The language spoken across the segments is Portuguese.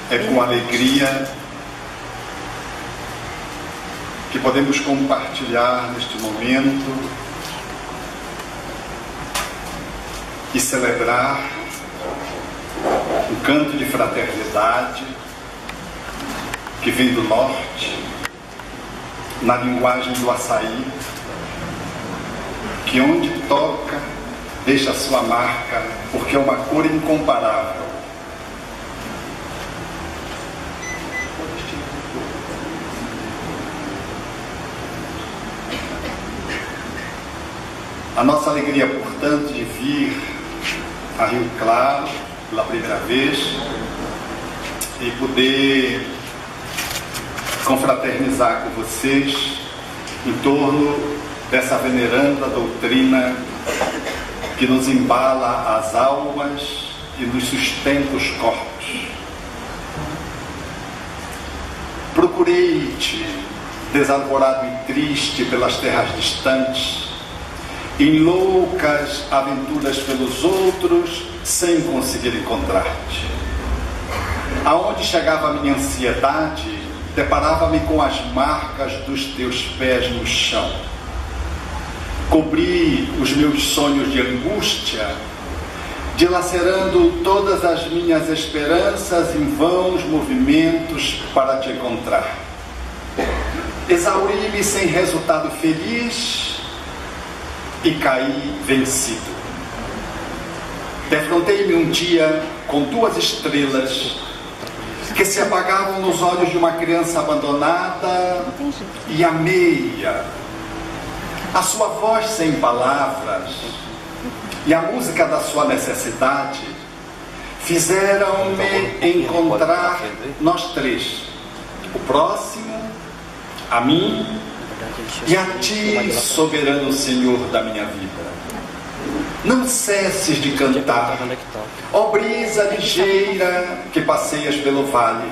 É com alegria que podemos compartilhar neste momento e celebrar um canto de fraternidade que vem do norte, na linguagem do açaí, que onde toca deixa a sua marca, porque é uma cor incomparável. A nossa alegria, portanto, de vir a Rio Claro pela primeira vez e poder confraternizar com vocês em torno dessa veneranda doutrina que nos embala as almas e nos sustenta os corpos. Procurei-te, desalvorado e triste pelas terras distantes, em loucas aventuras pelos outros, sem conseguir encontrar-te. Aonde chegava a minha ansiedade, deparava-me com as marcas dos teus pés no chão. Cobri os meus sonhos de angústia, dilacerando todas as minhas esperanças em vãos movimentos para te encontrar. Exauri-me sem resultado feliz e caí vencido. Defrontei-me um dia com 2 estrelas que se apagavam nos olhos de uma criança abandonada e amei-a. A sua voz sem palavras e a música da sua necessidade fizeram-me encontrar nós 3, o próximo, a mim e a ti, soberano Senhor da minha vida. Não cesses de cantar, ó brisa ligeira que passeias pelo vale,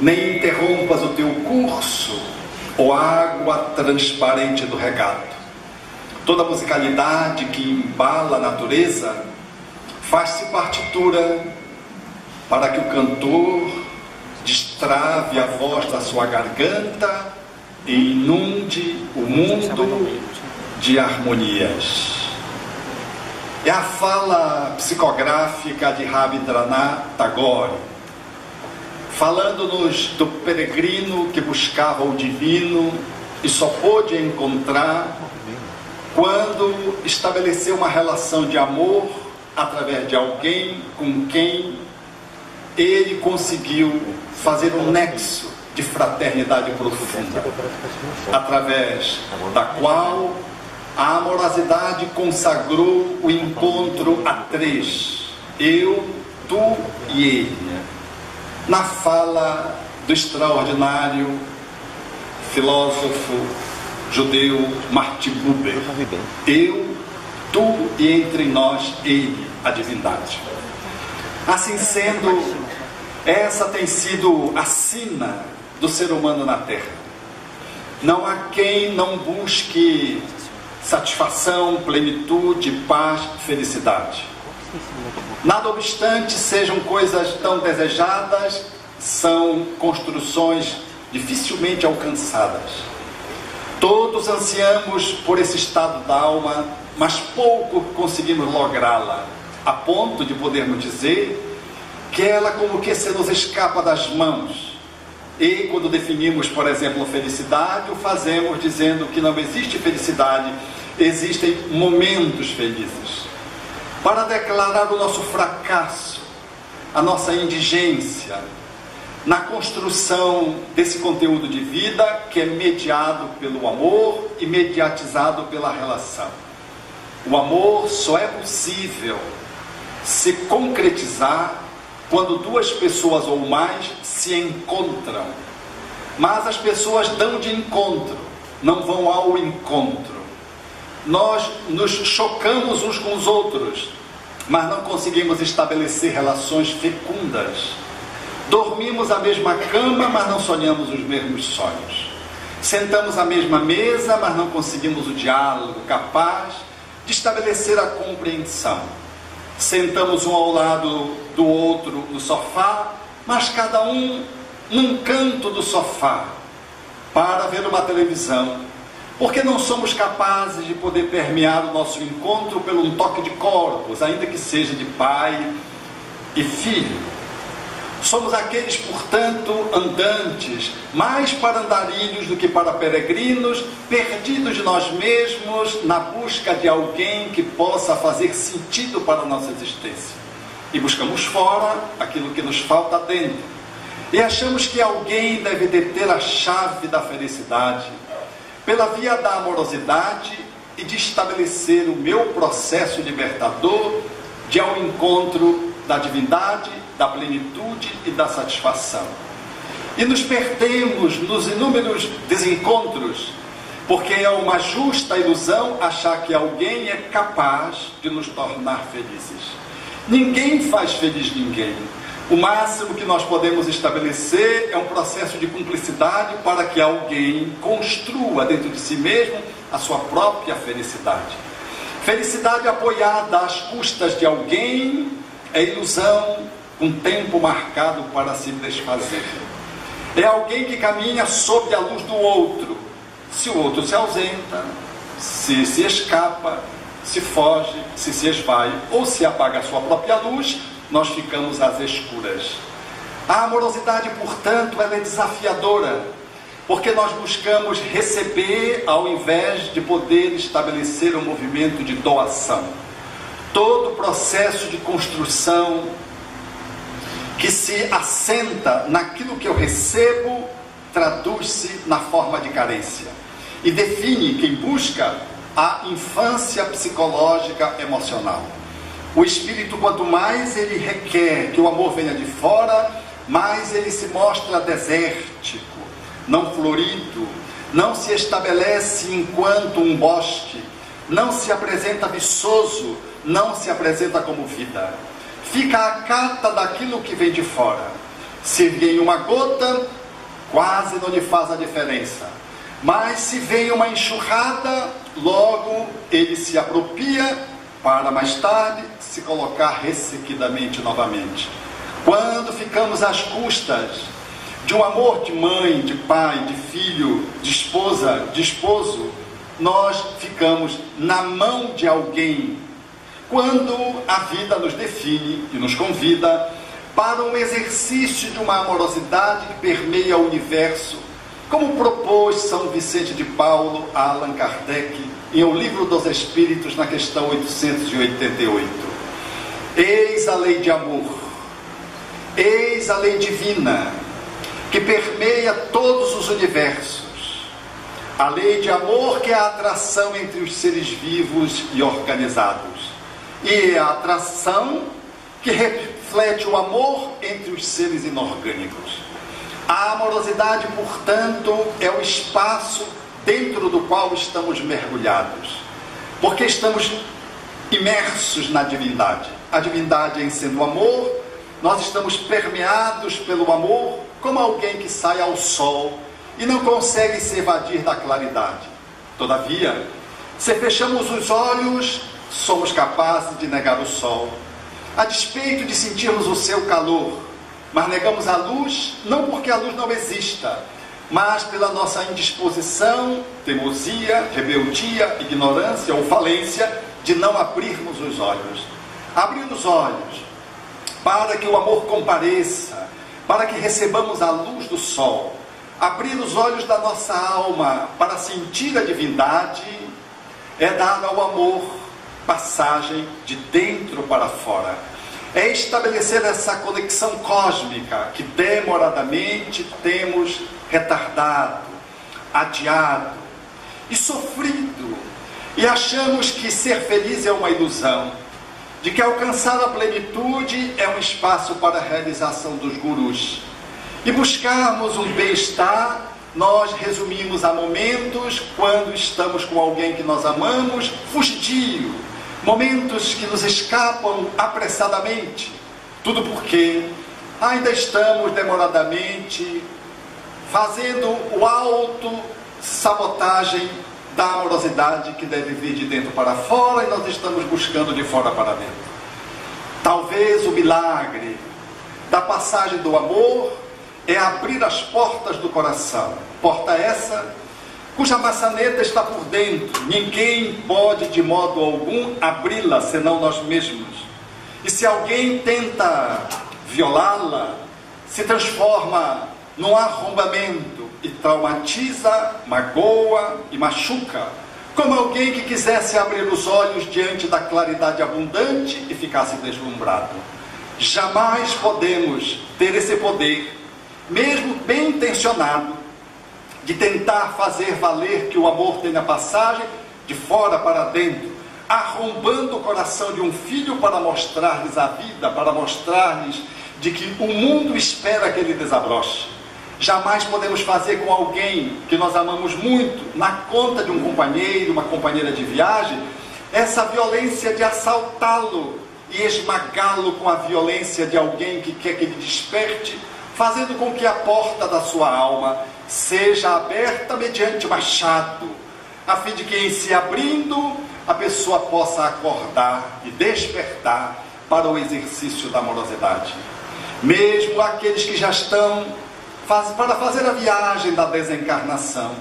nem interrompas o teu curso, ó água transparente do regato. Toda musicalidade que embala a natureza faz-se partitura para que o cantor destrave a voz da sua garganta e inunde o mundo de harmonias. É a fala psicográfica de Rabindranath Tagore, falando-nos do peregrino que buscava o divino e só pôde encontrar quando estabeleceu uma relação de amor através de alguém com quem ele conseguiu fazer um nexo de fraternidade profunda, através da qual a amorosidade consagrou o encontro a 3, eu, tu e ele, na fala do extraordinário filósofo judeu Martin Buber. Eu, tu e entre nós ele, a divindade. Assim sendo, essa tem sido a sina do ser humano na Terra. Não há quem não busque satisfação, plenitude, paz, felicidade. Nada obstante, sejam coisas tão desejadas, são construções dificilmente alcançadas. Todos ansiamos por esse estado da alma, mas pouco conseguimos lográ-la, a ponto de podermos dizer que ela como que se nos escapa das mãos. E quando definimos, por exemplo, felicidade, o fazemos dizendo que não existe felicidade, existem momentos felizes. Para declarar o nosso fracasso, a nossa indigência, na construção desse conteúdo de vida que é mediado pelo amor e mediatizado pela relação. O amor só é possível se concretizar quando 2 pessoas ou mais se encontram. Mas as pessoas dão de encontro, não vão ao encontro. Nós nos chocamos uns com os outros, mas não conseguimos estabelecer relações fecundas. Dormimos à mesma cama, mas não sonhamos os mesmos sonhos. Sentamos à mesma mesa, mas não conseguimos o diálogo capaz de estabelecer a compreensão. Sentamos um ao lado do outro no sofá, mas cada um num canto do sofá para ver uma televisão, porque não somos capazes de poder permear o nosso encontro pelo um toque de corpos, ainda que seja de pai e filho. Somos aqueles, portanto, andantes, mais para andarilhos do que para peregrinos, perdidos de nós mesmos na busca de alguém que possa fazer sentido para a nossa existência. E buscamos fora aquilo que nos falta dentro. E achamos que alguém deve deter a chave da felicidade pela via da amorosidade e de estabelecer o meu processo libertador de ao encontro da divindade, da plenitude e da satisfação. E nos perdemos nos inúmeros desencontros, porque é uma justa ilusão achar que alguém é capaz de nos tornar felizes. Ninguém faz feliz ninguém. O máximo que nós podemos estabelecer é um processo de cumplicidade para que alguém construa dentro de si mesmo a sua própria felicidade. Felicidade apoiada às custas de alguém é ilusão, um tempo marcado para se desfazer. É alguém que caminha sob a luz do outro. Se o outro se ausenta, se escapa, se foge, se esvai ou se apaga a sua própria luz, nós ficamos às escuras. A amorosidade, portanto, ela é desafiadora, porque nós buscamos receber ao invés de poder estabelecer um movimento de doação. Todo o processo de construção que se assenta naquilo que eu recebo, traduz-se na forma de carência. E define quem busca a infância psicológica emocional. O espírito, quanto mais ele requer que o amor venha de fora, mais ele se mostra desértico, não florido, não se estabelece enquanto um bosque, não se apresenta viçoso, não se apresenta como vida. Fica à cata daquilo que vem de fora. Se vem uma gota, quase não lhe faz a diferença. Mas se vem uma enxurrada, logo ele se apropria para mais tarde se colocar ressequidamente novamente. Quando ficamos às custas de um amor de mãe, de pai, de filho, de esposa, de esposo, nós ficamos na mão de alguém. Quando a vida nos define e nos convida para um exercício de uma amorosidade que permeia o universo, como propôs São Vicente de Paulo a Allan Kardec em O Livro dos Espíritos, na questão 888. Eis a lei de amor, eis a lei divina, que permeia todos os universos. A lei de amor que é a atração entre os seres vivos e organizados. E a atração que reflete o amor entre os seres inorgânicos. A amorosidade, portanto, é o espaço dentro do qual estamos mergulhados, porque estamos imersos na divindade. A divindade em sendo amor, nós estamos permeados pelo amor, como alguém que sai ao sol e não consegue se evadir da claridade. Todavia, se fechamos os olhos, somos capazes de negar o sol, a despeito de sentirmos o seu calor, mas negamos a luz, não porque a luz não exista, mas pela nossa indisposição, teimosia, rebeldia, ignorância ou falência de não abrirmos os olhos. Abrir os olhos para que o amor compareça, para que recebamos a luz do sol. Abrir os olhos da nossa alma para sentir a divindade é dar ao amor passagem de dentro para fora. É estabelecer essa conexão cósmica que demoradamente temos retardado, adiado e sofrido, e achamos que ser feliz é uma ilusão, de que alcançar a plenitude é um espaço para a realização dos gurus, e buscarmos um bem-estar nós resumimos a momentos quando estamos com alguém que nós amamos, fugidio, momentos que nos escapam apressadamente, tudo porque ainda estamos demoradamente fazendo o auto-sabotagem da amorosidade que deve vir de dentro para fora, e nós estamos buscando de fora para dentro. Talvez o milagre da passagem do amor é abrir as portas do coração. Porta essa cuja maçaneta está por dentro. Ninguém pode de modo algum abri-la, senão nós mesmos. E se alguém tenta violá-la, se transforma num arrombamento e traumatiza, magoa e machuca, como alguém que quisesse abrir os olhos diante da claridade abundante e ficasse deslumbrado. Jamais podemos ter esse poder, mesmo bem intencionado, de tentar fazer valer que o amor tem a passagem de fora para dentro, arrombando o coração de um filho para mostrar-lhes a vida, para mostrar-lhes de que o mundo espera que ele desabroche. Jamais podemos fazer com alguém que nós amamos muito, na conta de um companheiro, uma companheira de viagem, essa violência de assaltá-lo e esmagá-lo com a violência de alguém que quer que ele desperte, fazendo com que a porta da sua alma seja aberta mediante machado, a fim de que em se abrindo a pessoa possa acordar e despertar para o exercício da amorosidade. Mesmo aqueles que já estão para fazer a viagem da desencarnação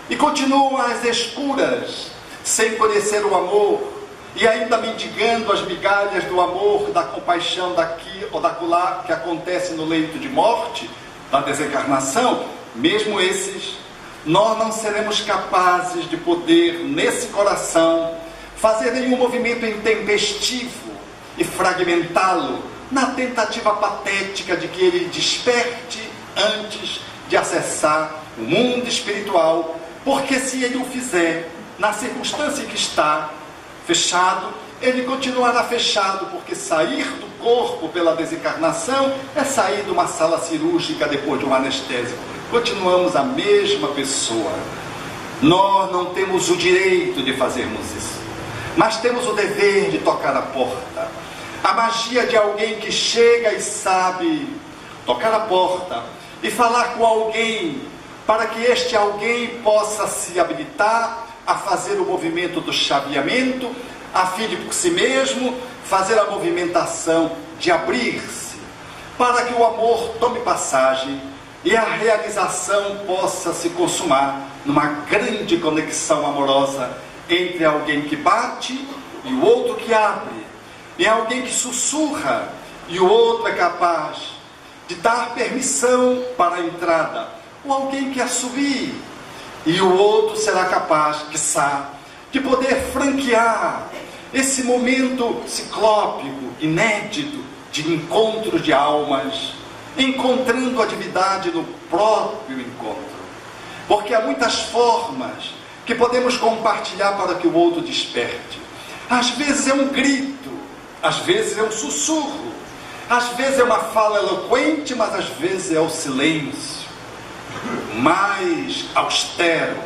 e continuam às escuras, sem conhecer o amor e ainda mendigando as migalhas do amor, da compaixão daqui ou dacolá que acontece no leito de morte, da desencarnação, mesmo esses, nós não seremos capazes de poder, nesse coração, fazer nenhum movimento intempestivo e fragmentá-lo na tentativa patética de que ele desperte antes de acessar o mundo espiritual, porque se ele o fizer, na circunstância em que está fechado, ele continuará fechado, porque sair do corpo pela desencarnação é sair de uma sala cirúrgica depois de um anestésico. Continuamos a mesma pessoa. Nós não temos o direito de fazermos isso, mas temos o dever de tocar a porta. A magia de alguém que chega e sabe tocar a porta e falar com alguém, para que este alguém possa se habilitar a fazer o movimento do chaveamento, a fim de por si mesmo fazer a movimentação de abrir-se, para que o amor tome passagem e a realização possa se consumar numa grande conexão amorosa entre alguém que bate e o outro que abre, e alguém que sussurra e o outro é capaz de dar permissão para a entrada, ou alguém que assovie e o outro será capaz, quiçá, de poder franquear esse momento ciclópico, inédito, de encontro de almas, encontrando a divindade no próprio encontro. Porque há muitas formas que podemos compartilhar para que o outro desperte. Às vezes é um grito, às vezes é um sussurro, às vezes é uma fala eloquente, mas às vezes é o silêncio mais austero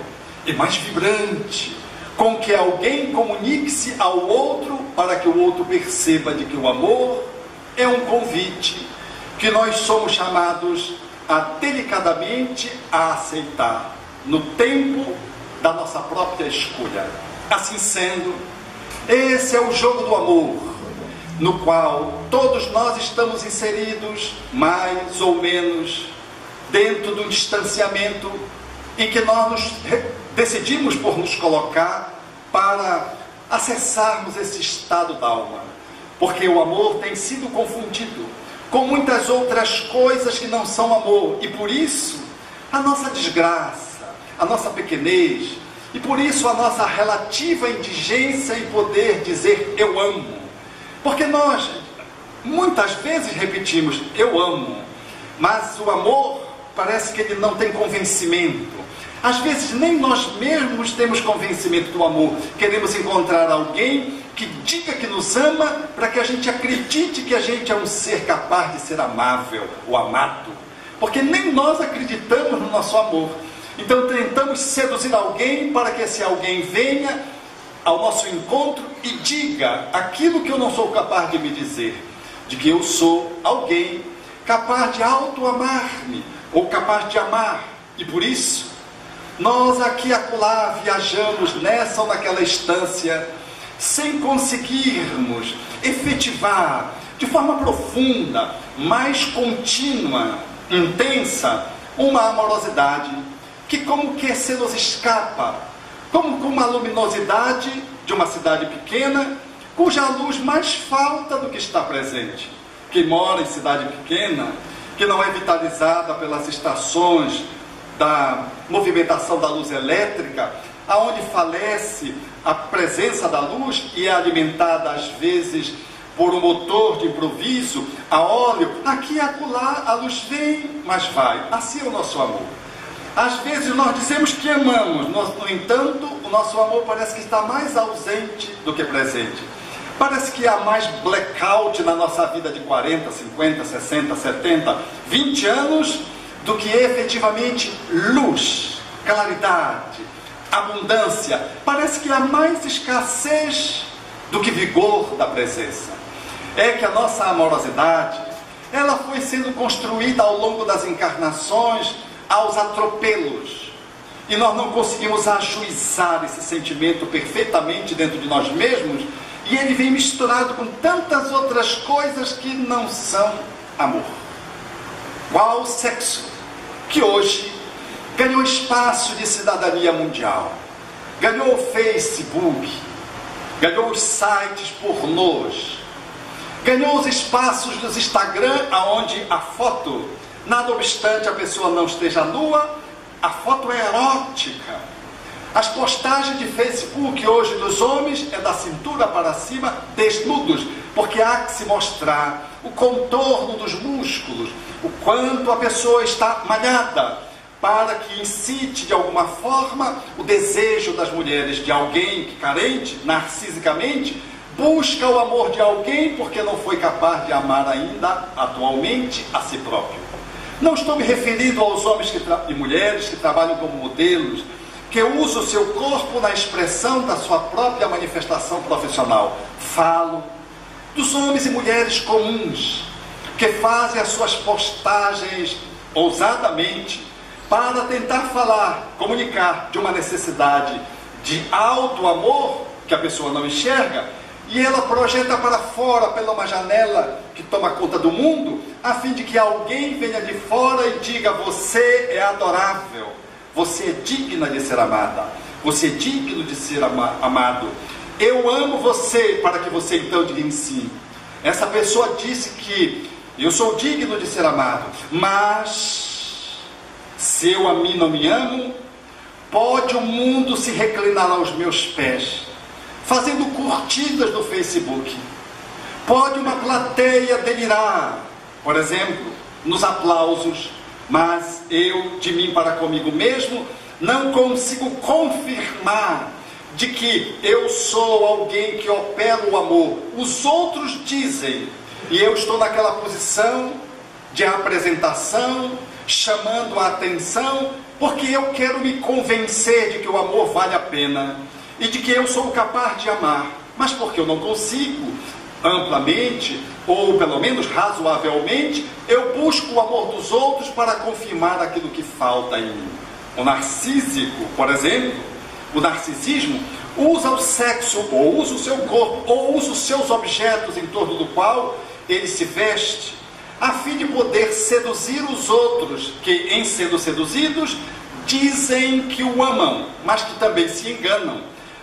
e mais vibrante, com que alguém comunique-se ao outro para que o outro perceba de que o amor é um convite que nós somos chamados a delicadamente a aceitar no tempo da nossa própria escolha. Assim sendo, esse é o jogo do amor, no qual todos nós estamos inseridos, mais ou menos, dentro de um distanciamento em que nós decidimos por nos colocar para acessarmos esse estado da alma. Porque o amor tem sido confundido com muitas outras coisas que não são amor, e por isso a nossa desgraça, a nossa pequenez, e por isso a nossa relativa indigência em poder dizer eu amo. Porque nós muitas vezes repetimos eu amo, mas o amor parece que ele não tem convencimento. Às vezes nem nós mesmos temos convencimento do amor. Queremos encontrar alguém que diga que nos ama, para que a gente acredite que a gente é um ser capaz de ser amável ou amado. Porque nem nós acreditamos no nosso amor. Então tentamos seduzir alguém para que esse alguém venha ao nosso encontro e diga aquilo que eu não sou capaz de me dizer. De que eu sou alguém capaz de auto-amar-me, ou capaz de amar. E por isso, nós aqui e acolá viajamos nessa ou naquela instância, sem conseguirmos efetivar de de forma profunda, mais contínua, intensa, uma amorosidade que como que se nos escapa, como com uma luminosidade de uma cidade pequena, cuja luz mais falta do que está presente. Quem mora em cidade pequena, que não é vitalizada pelas estações da movimentação da luz elétrica, aonde falece a presença da luz e é alimentada às vezes por um motor de improviso, a óleo, aqui e acolá a luz vem, mas vai. Assim é o nosso amor. Às vezes nós dizemos que amamos, no entanto, o nosso amor parece que está mais ausente do que presente. Parece que há mais blackout na nossa vida de 40, 50, 60, 70, 20 anos do que efetivamente luz, claridade, abundância. Parece que há mais escassez do que vigor da presença. É que a nossa amorosidade, ela foi sendo construída ao longo das encarnações aos atropelos. E nós não conseguimos ajuizar esse sentimento perfeitamente dentro de nós mesmos, e ele vem misturado com tantas outras coisas que não são amor. Qual o sexo que hoje ganhou espaço de cidadania mundial, ganhou o Facebook, ganhou os sites pornôs, ganhou os espaços dos Instagram, onde a foto, nada obstante a pessoa não esteja nua, a foto é erótica. As postagens de Facebook hoje dos homens é da cintura para cima, desnudos, porque há que se mostrar o contorno dos músculos, o quanto a pessoa está malhada, para que incite de alguma forma o desejo das mulheres de alguém que, carente, narcisicamente, busca o amor de alguém porque não foi capaz de amar ainda atualmente a si próprio. Não estou me referindo aos homens e mulheres que trabalham como modelos, que usam o seu corpo na expressão da sua própria manifestação profissional. Falo dos homens e mulheres comuns, que fazem as suas postagens ousadamente para tentar falar, comunicar de uma necessidade de auto-amor que a pessoa não enxerga, e ela projeta para fora pela uma janela que toma conta do mundo, a fim de que alguém venha de fora e diga: você é adorável, você é digna de ser amada, você é digno de ser amado, eu amo você, para que você então diga em si: essa pessoa disse que eu sou digno de ser amado, mas se eu a mim não me amo, pode o mundo se reclinar aos meus pés, fazendo curtidas no Facebook. Pode uma plateia delirar, por exemplo, nos aplausos, mas eu, de mim para comigo mesmo, não consigo confirmar de que eu sou alguém que opera o amor. Os outros dizem, e eu estou naquela posição de apresentação, chamando a atenção, porque eu quero me convencer de que o amor vale a pena e de que eu sou capaz de amar, mas porque eu não consigo amplamente, ou pelo menos razoavelmente, eu busco o amor dos outros para confirmar aquilo que falta em mim. O narcísico, por exemplo, o narcisismo usa o sexo, ou usa o seu corpo, ou usa os seus objetos em torno do qual ele se veste, a fim de poder seduzir os outros, que em sendo seduzidos, dizem que o amam, mas que também se enganam.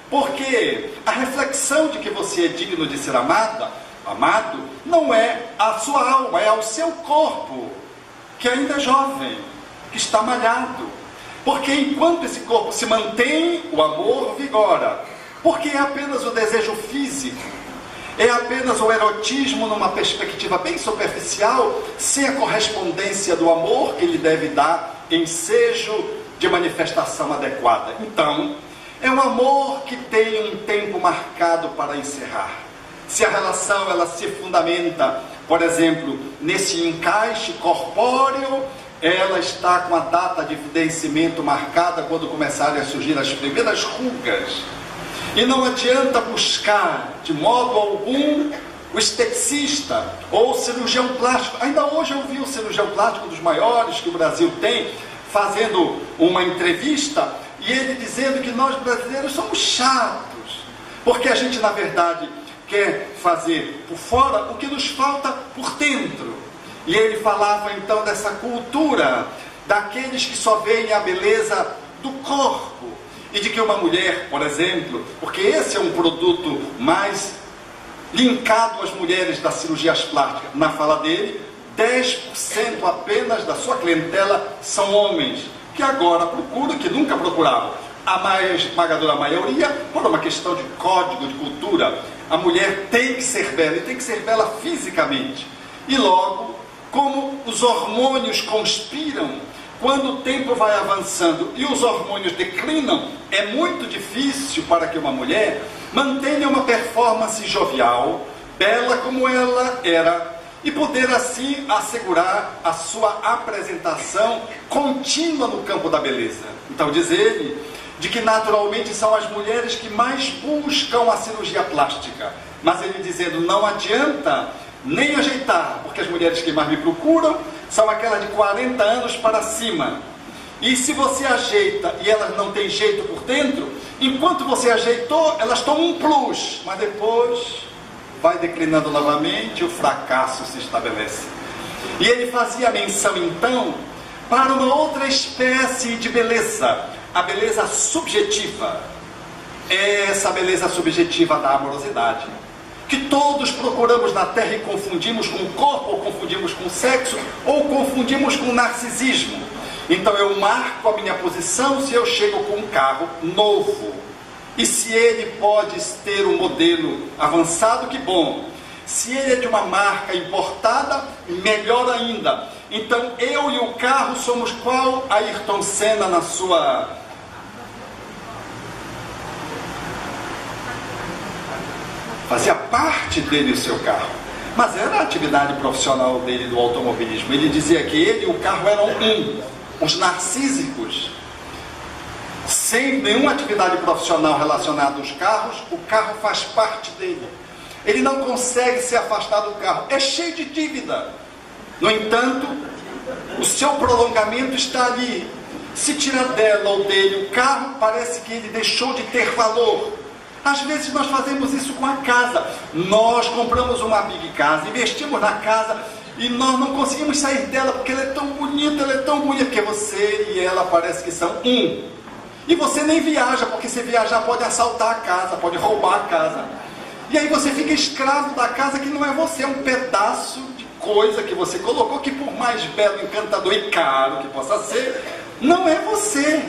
Porque a reflexão de que você é digno de ser amado, não é a sua alma, é ao seu corpo, que ainda é jovem, que está malhado. Porque enquanto esse corpo se mantém, o amor vigora. Porque é apenas o desejo físico, é apenas o erotismo numa perspectiva bem superficial, sem a correspondência do amor que ele deve dar ensejo de manifestação adequada. Então, é um amor que tem um tempo marcado para encerrar. Se a relação ela se fundamenta, por exemplo, nesse encaixe corpóreo, ela está com a data de vencimento marcada quando começarem a surgir as primeiras rugas. E não adianta buscar, de modo algum, o esteticista ou o cirurgião plástico. Ainda hoje eu vi o cirurgião plástico dos maiores que o Brasil tem, fazendo uma entrevista, e ele dizendo que nós brasileiros somos chatos, porque a gente, na verdade, quer fazer por fora o que nos falta por dentro. E ele falava então dessa cultura daqueles que só veem a beleza do corpo, e de que uma mulher, por exemplo, porque esse é um produto mais linkado às mulheres das cirurgias plásticas, na fala dele, 10% apenas da sua clientela são homens, que agora procuram, que nunca procuravam. A mais esmagadora maioria, por uma questão de código, de cultura, a mulher tem que ser bela, e tem que ser bela fisicamente. E logo, como os hormônios conspiram, quando o tempo vai avançando e os hormônios declinam, é muito difícil para que uma mulher mantenha uma performance jovial, bela como ela era, e poder assim assegurar a sua apresentação contínua no campo da beleza. Então diz ele, de que naturalmente são as mulheres que mais buscam a cirurgia plástica, mas ele dizendo, não adianta nem ajeitar, porque as mulheres que mais me procuram são aquelas de 40 anos para cima. E se você ajeita e elas não têm jeito por dentro, enquanto você ajeitou, elas tomam um plus, mas depois vai declinando novamente, o fracasso se estabelece. E ele fazia menção então para uma outra espécie de beleza, a beleza subjetiva. É essa beleza subjetiva da amorosidade, que todos procuramos na Terra e confundimos com o corpo, ou confundimos com o sexo, ou confundimos com o narcisismo. Então eu marco a minha posição se eu chego com um carro novo. E se ele pode ter um modelo avançado, que bom. Se ele é de uma marca importada, melhor ainda. Então eu e o carro somos qual Ayrton Senna na sua... Fazia parte dele o seu carro, mas era a atividade profissional dele do automobilismo. Ele dizia que ele e o carro eram um. Os narcísicos, sem nenhuma atividade profissional relacionada aos carros, o carro faz parte dele. Ele não consegue se afastar do carro, é cheio de dívida. No entanto, o seu prolongamento está ali. Se tira dela ou dele o carro, parece que ele deixou de ter valor. Às vezes nós fazemos isso com a casa. Nós compramos uma big casa, investimos na casa e nós não conseguimos sair dela porque ela é tão bonita, porque você e ela parece que são um. E você nem viaja, porque se viajar pode assaltar a casa, pode roubar a casa. E aí você fica escravo da casa que não é você, é um pedaço de coisa que você colocou, que por mais belo, encantador e caro que possa ser, não é você.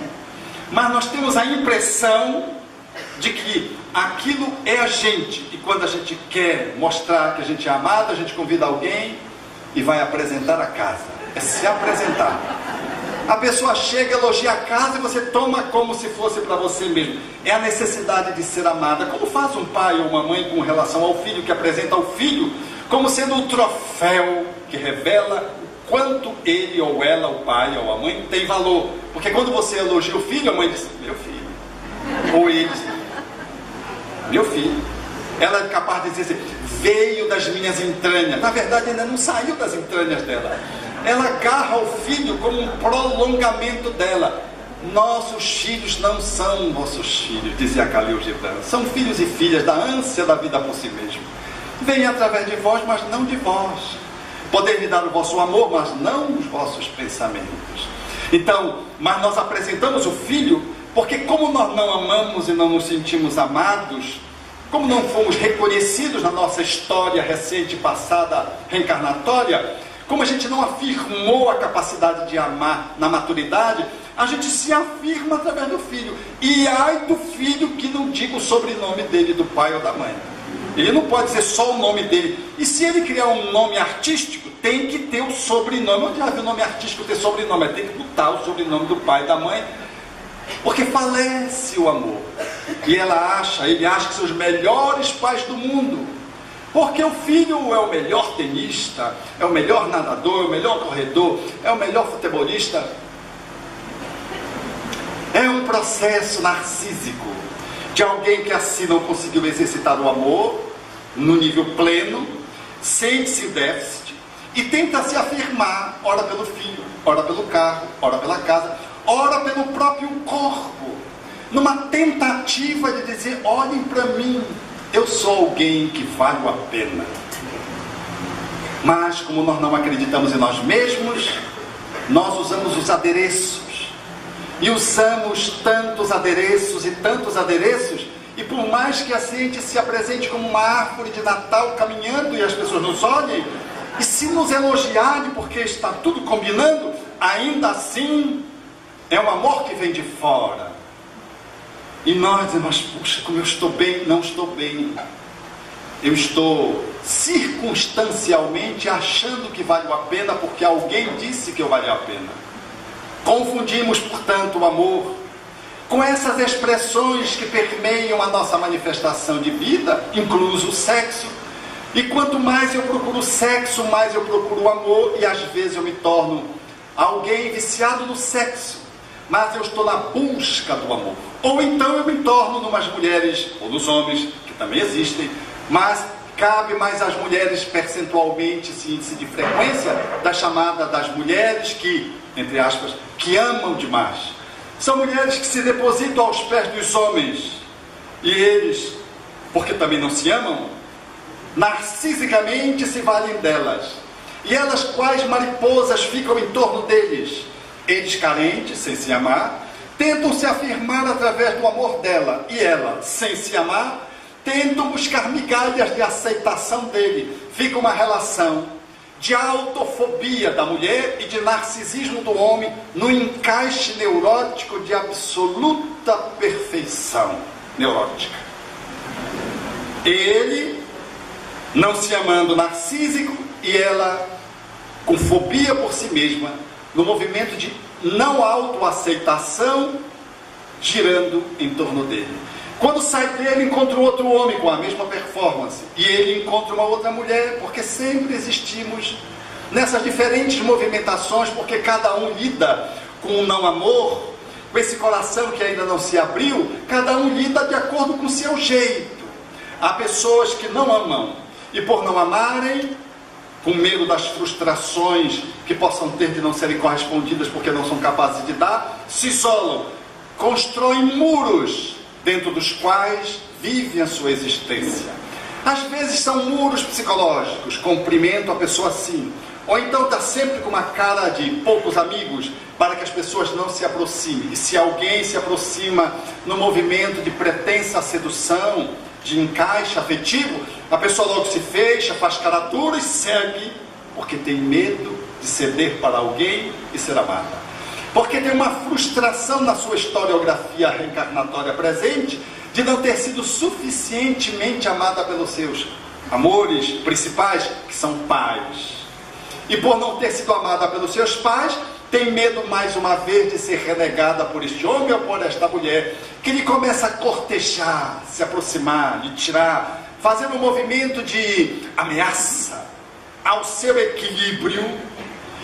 Mas nós temos a impressão de que aquilo é a gente, e quando a gente quer mostrar que a gente é amado, a gente convida alguém e vai apresentar a casa. É se apresentar. A pessoa chega, elogia a casa e você toma como se fosse para você mesmo. É a necessidade de ser amada. Como faz um pai ou uma mãe com relação ao filho, que apresenta ao filho como sendo um troféu que revela o quanto ele ou ela, o pai ou a mãe, tem valor. Porque quando você elogia o filho, a mãe diz, meu filho. Ou ele diz, meu filho. Ela é capaz de dizer assim, veio das minhas entranhas. Na verdade, ainda não saiu das entranhas dela. Ela agarra o filho como um prolongamento dela. Nossos filhos não são nossos filhos, dizia Khalil Gibran. São filhos e filhas da ânsia da vida por si mesmo. Vêm através de vós, mas não de vós. Poder me dar o vosso amor, mas não os vossos pensamentos. Então, mas nós apresentamos o filho, porque como nós não amamos e não nos sentimos amados, como não fomos reconhecidos na nossa história recente, passada, reencarnatória, como a gente não afirmou a capacidade de amar na maturidade, a gente se afirma através do filho. E ai do filho que não diga o sobrenome dele, do pai ou da mãe. Ele não pode dizer só o nome dele. E se ele criar um nome artístico, tem que ter o sobrenome. Onde já viu o nome artístico ter sobrenome? Tem que botar o sobrenome do pai e da mãe. Porque falece o amor. E ele acha que são os melhores pais do mundo. Porque o filho é o melhor tenista, é o melhor nadador, é o melhor corredor, é o melhor futebolista. É um processo narcísico de alguém que assim não conseguiu exercitar o amor no nível pleno, sente-se em déficit e tenta se afirmar, ora pelo filho, ora pelo carro, ora pela casa, ora pelo próprio corpo, numa tentativa de dizer, olhem para mim, eu sou alguém que valho a pena. Mas como nós não acreditamos em nós mesmos, nós usamos os adereços. E usamos tantos adereços, e por mais que a gente se apresente como uma árvore de Natal caminhando e as pessoas nos olhem, e se nos elogiarem porque está tudo combinando, ainda assim é um amor que vem de fora. E nós dizemos, puxa, como eu estou bem. Não estou bem. Eu estou circunstancialmente achando que valho a pena porque alguém disse que eu valho a pena. Confundimos, portanto, o amor com essas expressões que permeiam a nossa manifestação de vida, incluso o sexo. E quanto mais eu procuro sexo, mais eu procuro amor, e às vezes eu me torno alguém viciado no sexo, mas eu estou na busca do amor. Ou então eu me torno numas mulheres, ou nos homens, que também existem, mas cabe mais às mulheres percentualmente esse índice de frequência da chamada das mulheres que, entre aspas, que amam demais. São mulheres que se depositam aos pés dos homens, e eles, porque também não se amam, narcisicamente se valem delas. E elas, quais mariposas, ficam em torno deles. Eles, carentes, sem se amar, tentam se afirmar através do amor dela, e ela, sem se amar, tentam buscar migalhas de aceitação dele. Fica uma relação de autofobia da mulher e de narcisismo do homem, no encaixe neurótico de absoluta perfeição neurótica. Ele não se amando, narcísico, e ela com fobia por si mesma, no movimento de não autoaceitação, girando em torno dele. Quando sai dele, encontra outro homem com a mesma performance, e ele encontra uma outra mulher, porque sempre existimos nessas diferentes movimentações, porque cada um lida com o não amor, com esse coração que ainda não se abriu, cada um lida de acordo com o seu jeito. Há pessoas que não amam, e por não amarem, com medo das frustrações que possam ter de não serem correspondidas porque não são capazes de dar, se isolam, constroem muros dentro dos quais vivem a sua existência. Às vezes são muros psicológicos, cumprimento a pessoa assim, ou então está sempre com uma cara de poucos amigos, para que as pessoas não se aproximem. E se alguém se aproxima no movimento de pretensa sedução, de encaixe afetivo, a pessoa logo se fecha, faz cara dura e segue, porque tem medo de ceder para alguém e ser amada. Porque tem uma frustração na sua historiografia reencarnatória presente, de não ter sido suficientemente amada pelos seus amores principais, que são pais. E por não ter sido amada pelos seus pais, tem medo mais uma vez de ser renegada por este homem ou por esta mulher, que lhe começa a cortejar, se aproximar, lhe tirar, fazendo um movimento de ameaça ao seu equilíbrio,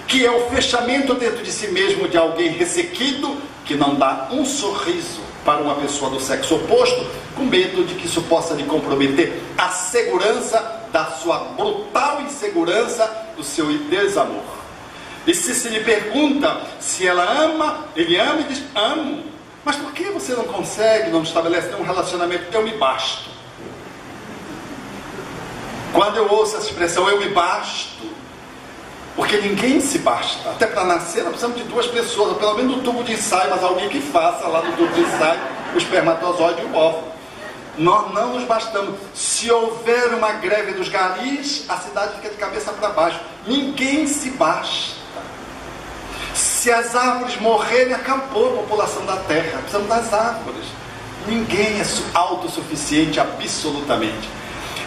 que é o fechamento dentro de si mesmo de alguém ressequido, que não dá um sorriso para uma pessoa do sexo oposto, com medo de que isso possa lhe comprometer a segurança da sua brutal insegurança, do seu desamor. E se lhe pergunta se ela ama, ele ama e diz, amo. Mas por que você não consegue, não estabelece nenhum relacionamento? Eu me basto. Quando eu ouço essa expressão, eu me basto, porque ninguém se basta. Até para nascer, nós precisamos de duas pessoas, ou pelo menos no tubo de ensaio, mas alguém que faça lá no tubo de ensaio o espermatozoide e o óvulo. Nós não nos bastamos. Se houver uma greve dos garis, a cidade fica de cabeça para baixo. Ninguém se basta. Se as árvores morrerem, acabou a população da terra. Precisamos das árvores. Ninguém é autossuficiente absolutamente.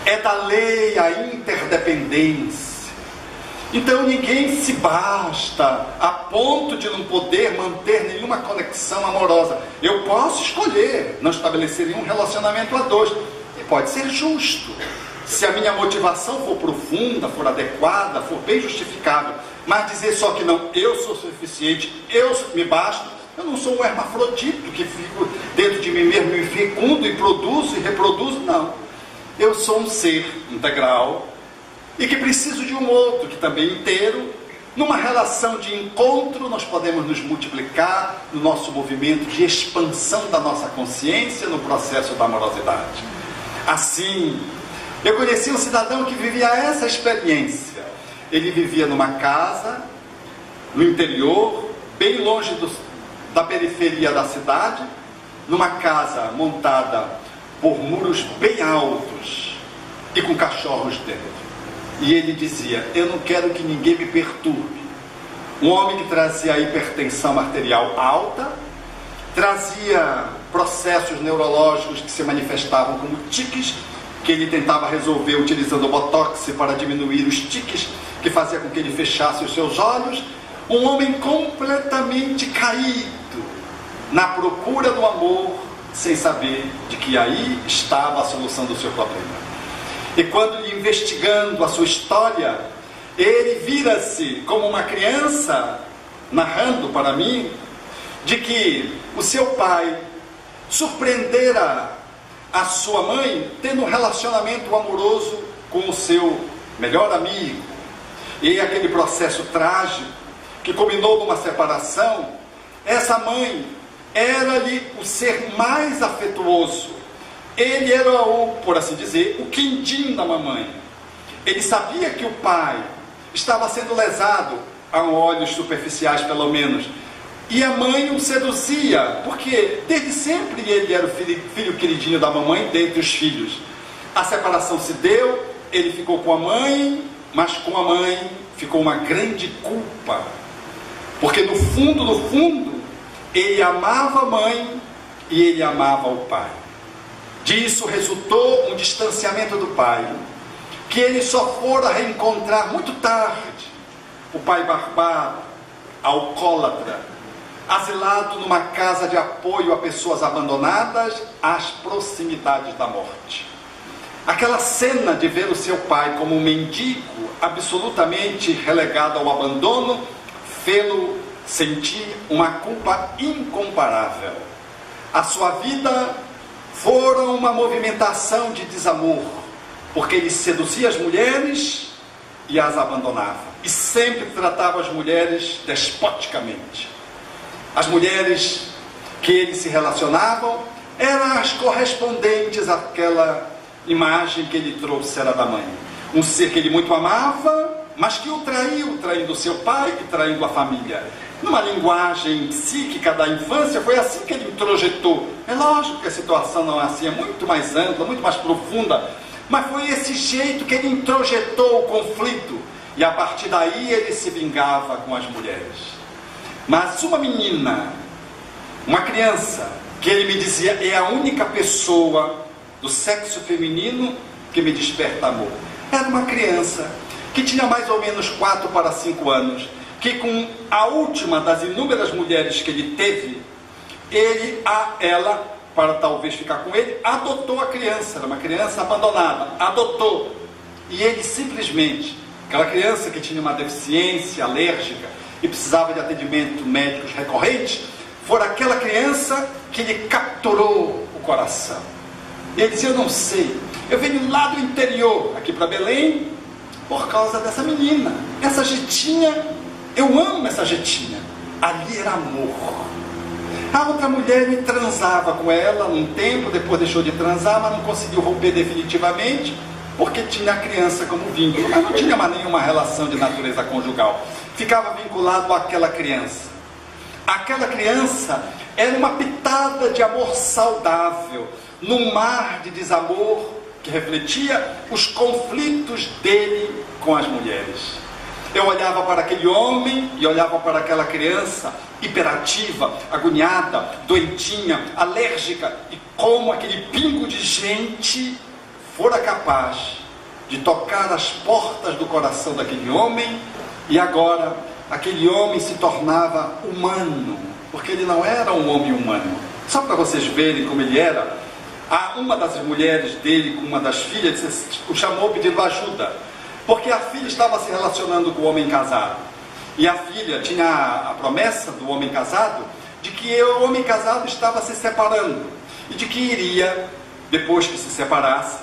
É da lei a interdependência. Então ninguém se basta a ponto de não poder manter nenhuma conexão amorosa. Eu posso escolher não estabelecer nenhum relacionamento a dois. E pode ser justo, se a minha motivação for profunda, for adequada, for bem justificável. Mas dizer só que não, eu sou suficiente, eu me basto, eu não sou um hermafrodito que fico dentro de mim mesmo e fecundo e produzo e reproduzo, não. Eu sou um ser integral e que preciso de um outro que também inteiro. Numa relação de encontro nós podemos nos multiplicar no nosso movimento de expansão da nossa consciência no processo da amorosidade. Assim, eu conheci um cidadão que vivia essa experiência. Ele vivia numa casa, no interior, bem longe da periferia da cidade, numa casa montada por muros bem altos e com cachorros dentro. E ele dizia: eu não quero que ninguém me perturbe. Um homem que trazia hipertensão arterial alta, trazia processos neurológicos que se manifestavam como tiques, que ele tentava resolver utilizando o botox para diminuir os tiques, que fazia com que ele fechasse os seus olhos. Um homem completamente caído, na procura do amor, sem saber de que aí estava a solução do seu problema. E quando investigando a sua história, ele vira-se como uma criança, narrando para mim, de que o seu pai surpreendera a sua mãe tendo um relacionamento amoroso com o seu melhor amigo. E aquele processo trágico que culminou numa separação, essa mãe era-lhe o ser mais afetuoso. Ele era por assim dizer, o quindim da mamãe. Ele sabia que o pai estava sendo lesado, a olhos superficiais pelo menos, e a mãe o seduzia, porque desde sempre ele era o filho queridinho da mamãe dentre os filhos. A separação se deu, ele ficou com a mãe, mas com a mãe ficou uma grande culpa, porque no fundo, ele amava a mãe e ele amava o pai. Disso resultou um distanciamento do pai, que ele só fora reencontrar muito tarde. O pai barbado, alcoólatra, asilado numa casa de apoio a pessoas abandonadas às proximidades da morte. Aquela cena de ver o seu pai como um mendigo, absolutamente relegado ao abandono, fê-lo sentir uma culpa incomparável. A sua vida fora uma movimentação de desamor, porque ele seduzia as mulheres e as abandonava, e sempre tratava as mulheres despoticamente. As mulheres que ele se relacionavam eram as correspondentes àquela imagem que ele trouxera da mãe. Um ser que ele muito amava, mas que o traiu, traindo seu pai e traindo a família. Numa linguagem psíquica da infância, foi assim que ele introjetou. É lógico que a situação não é assim, é muito mais ampla, muito mais profunda, mas foi esse jeito que ele introjetou o conflito, e a partir daí ele se vingava com as mulheres. Mas uma menina, uma criança, que ele me dizia, é a única pessoa do sexo feminino que me desperta amor. Era uma criança que tinha mais ou menos 4 para 5 anos, que com a última das inúmeras mulheres que ele teve, ela, para talvez ficar com ele, adotou a criança. Era uma criança abandonada, adotou. E ele simplesmente, aquela criança que tinha uma deficiência alérgica e precisava de atendimento médicos recorrente, foi aquela criança que lhe capturou o coração. E ele dizia, eu não sei, eu venho lá do interior, aqui para Belém, por causa dessa menina, essa Gitinha, eu amo essa Gitinha. Ali era amor. A outra mulher me transava com ela um tempo, depois deixou de transar, mas não conseguiu romper definitivamente, porque tinha a criança como vínculo, mas não tinha mais nenhuma relação de natureza conjugal. Ficava vinculado àquela criança. Aquela criança era uma pitada de amor saudável, num mar de desamor que refletia os conflitos dele com as mulheres. Eu olhava para aquele homem e olhava para aquela criança, hiperativa, agoniada, doentinha, alérgica, e como aquele pingo de gente fora capaz de tocar as portas do coração daquele homem, e agora aquele homem se tornava humano, porque ele não era um homem humano. Só para vocês verem como ele era, uma das mulheres dele, com uma das filhas, o chamou pedindo ajuda, porque a filha estava se relacionando com o homem casado, e a filha tinha a promessa do homem casado, de que o homem casado estava se separando, e de que iria, depois que se separasse,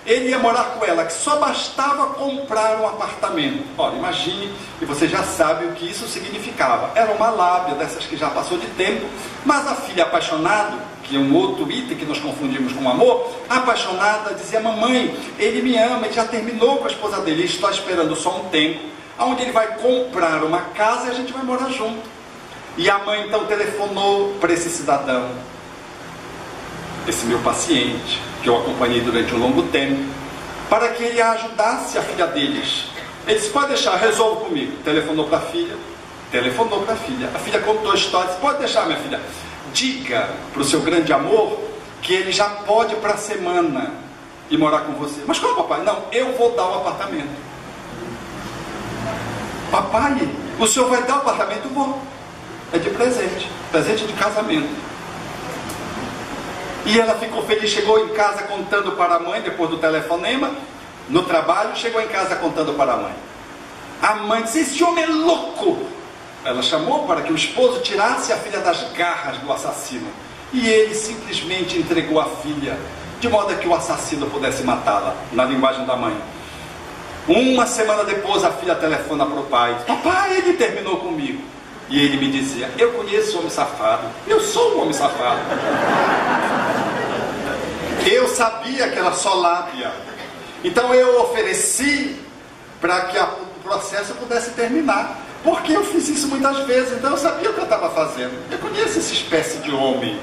ele ia morar com ela, que só bastava comprar um apartamento. Olha, imagine, e você já sabe o que isso significava. Era uma lábia dessas que já passou de tempo, mas a filha apaixonada, que é um outro item que nós confundimos com amor, apaixonada, dizia: mamãe, ele me ama, ele já terminou com a esposa dele, ele está esperando só um tempo, onde ele vai comprar uma casa e a gente vai morar junto. E a mãe então telefonou para esse cidadão, esse meu paciente, que eu acompanhei durante um longo tempo, para que ele ajudasse a filha deles. Ele disse: pode deixar, resolvo comigo. Telefonou para a filha, a filha contou a história, disse: pode deixar, minha filha, diga para o seu grande amor que ele já pode ir para a semana e morar com você. Mas como, papai? Não, eu vou dar o apartamento. Papai, o senhor vai dar o apartamento? Vou. É de presente, presente de casamento. E ela ficou feliz, chegou em casa contando para a mãe, depois do telefonema, no trabalho, chegou em casa contando para a mãe. A mãe disse: esse homem é louco! Ela chamou para que o esposo tirasse a filha das garras do assassino. E ele simplesmente entregou a filha, de modo que o assassino pudesse matá-la, na linguagem da mãe. Uma semana depois, a filha telefona para o pai: papai, ele terminou comigo. E ele me dizia: eu conheço o homem safado, eu sou um homem safado. Eu sabia que era só lábia, então eu ofereci para que o processo pudesse terminar, porque eu fiz isso muitas vezes, então eu sabia o que eu estava fazendo. Eu conheço essa espécie de homem.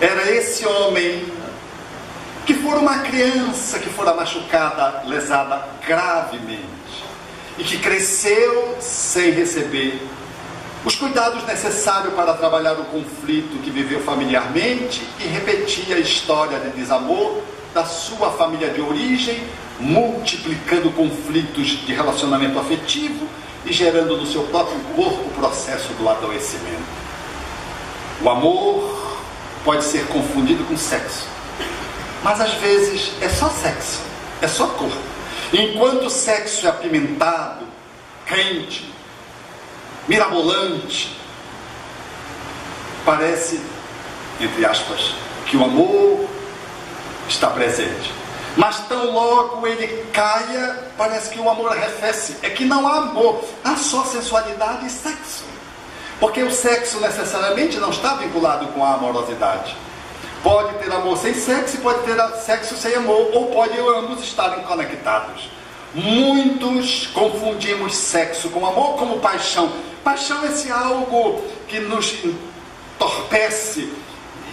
Era esse homem que fora uma criança que fora machucada, lesada gravemente, e que cresceu sem receber os cuidados necessários para trabalhar o conflito que viveu familiarmente, e repetia a história de desamor da sua família de origem, multiplicando conflitos de relacionamento afetivo e gerando no seu próprio corpo o processo do adoecimento. O amor pode ser confundido com sexo, mas às vezes é só sexo, é só corpo. Enquanto o sexo é apimentado, quente, mirabolante, parece, entre aspas, que o amor está presente. Mas tão logo ele caia, parece que o amor arrefece. É que não há amor, há só sensualidade e sexo. Porque o sexo necessariamente não está vinculado com a amorosidade. Pode ter amor sem sexo e pode ter sexo sem amor, ou pode ambos estarem conectados. Muitos confundimos sexo com amor como paixão. Paixão é esse algo que nos entorpece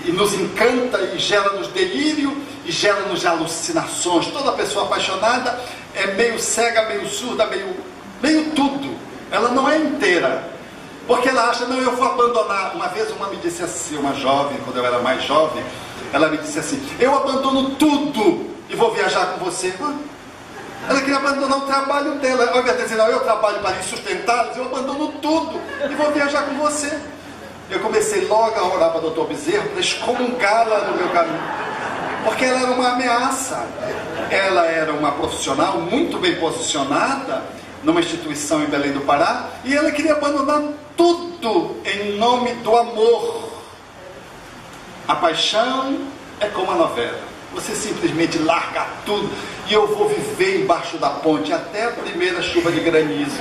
e nos encanta e gera-nos delírio e gera-nos alucinações. Toda pessoa apaixonada é meio cega, meio surda, meio tudo. Ela não é inteira, porque ela acha: não, eu vou abandonar. Uma vez uma me disse assim, uma jovem, quando eu era mais jovem, ela me disse assim: eu abandono tudo e vou viajar com você. Ela queria abandonar o trabalho dela. Ao invés de dizer: não, eu trabalho para lhe sustentar, eu abandono tudo e vou viajar com você. Eu comecei logo a orar para o Dr. Bezerra para excomungá-la no meu caminho, porque ela era uma ameaça. Ela era uma profissional muito bem posicionada numa instituição em Belém do Pará, e ela queria abandonar tudo em nome do amor. A paixão é como a novela. Você simplesmente larga tudo e eu vou viver embaixo da ponte até a primeira chuva de granizo.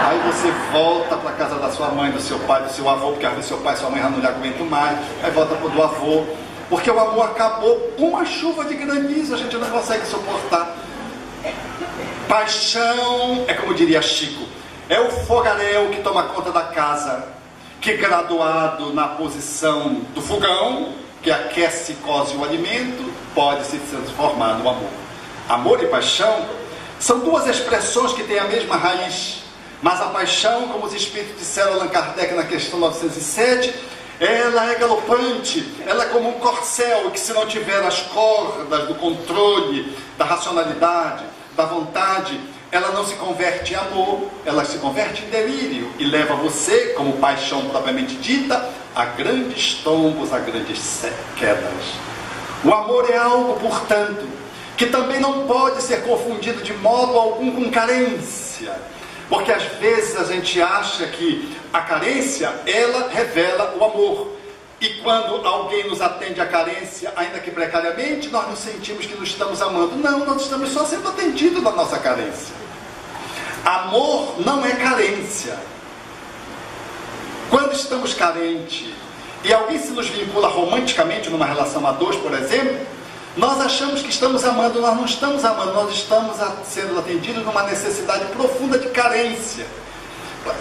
Aí você volta para a casa da sua mãe, do seu pai, do seu avô, porque às vezes seu pai e sua mãe já não lhe aguentam mais. Aí volta para o do avô, porque o amor acabou. Uma chuva de granizo a gente não consegue suportar. Paixão é, como diria Chico, é o fogaréu que toma conta da casa, que graduado na posição do fogão, que aquece e coze o alimento, pode se transformar no amor. Amor e paixão são duas expressões que têm a mesma raiz, mas a paixão, como os espíritos disseram Allan Kardec na questão 907, ela é galopante, ela é como um corcel que, se não tiver as cordas do controle, da racionalidade, da vontade, ela não se converte em amor, ela se converte em delírio e leva você, como paixão propriamente dita, a grandes tombos, a grandes quedas. O amor é algo, portanto, que também não pode ser confundido de modo algum com carência, porque às vezes a gente acha que a carência, ela revela o amor. E quando alguém nos atende à carência, ainda que precariamente, nós nos sentimos que nos estamos amando. Não, nós estamos só sendo atendidos na nossa carência. Amor não é carência. Quando estamos carentes e alguém se nos vincula romanticamente numa relação a dois, por exemplo, nós achamos que estamos amando. Nós não estamos amando, nós estamos sendo atendidos numa necessidade profunda de carência.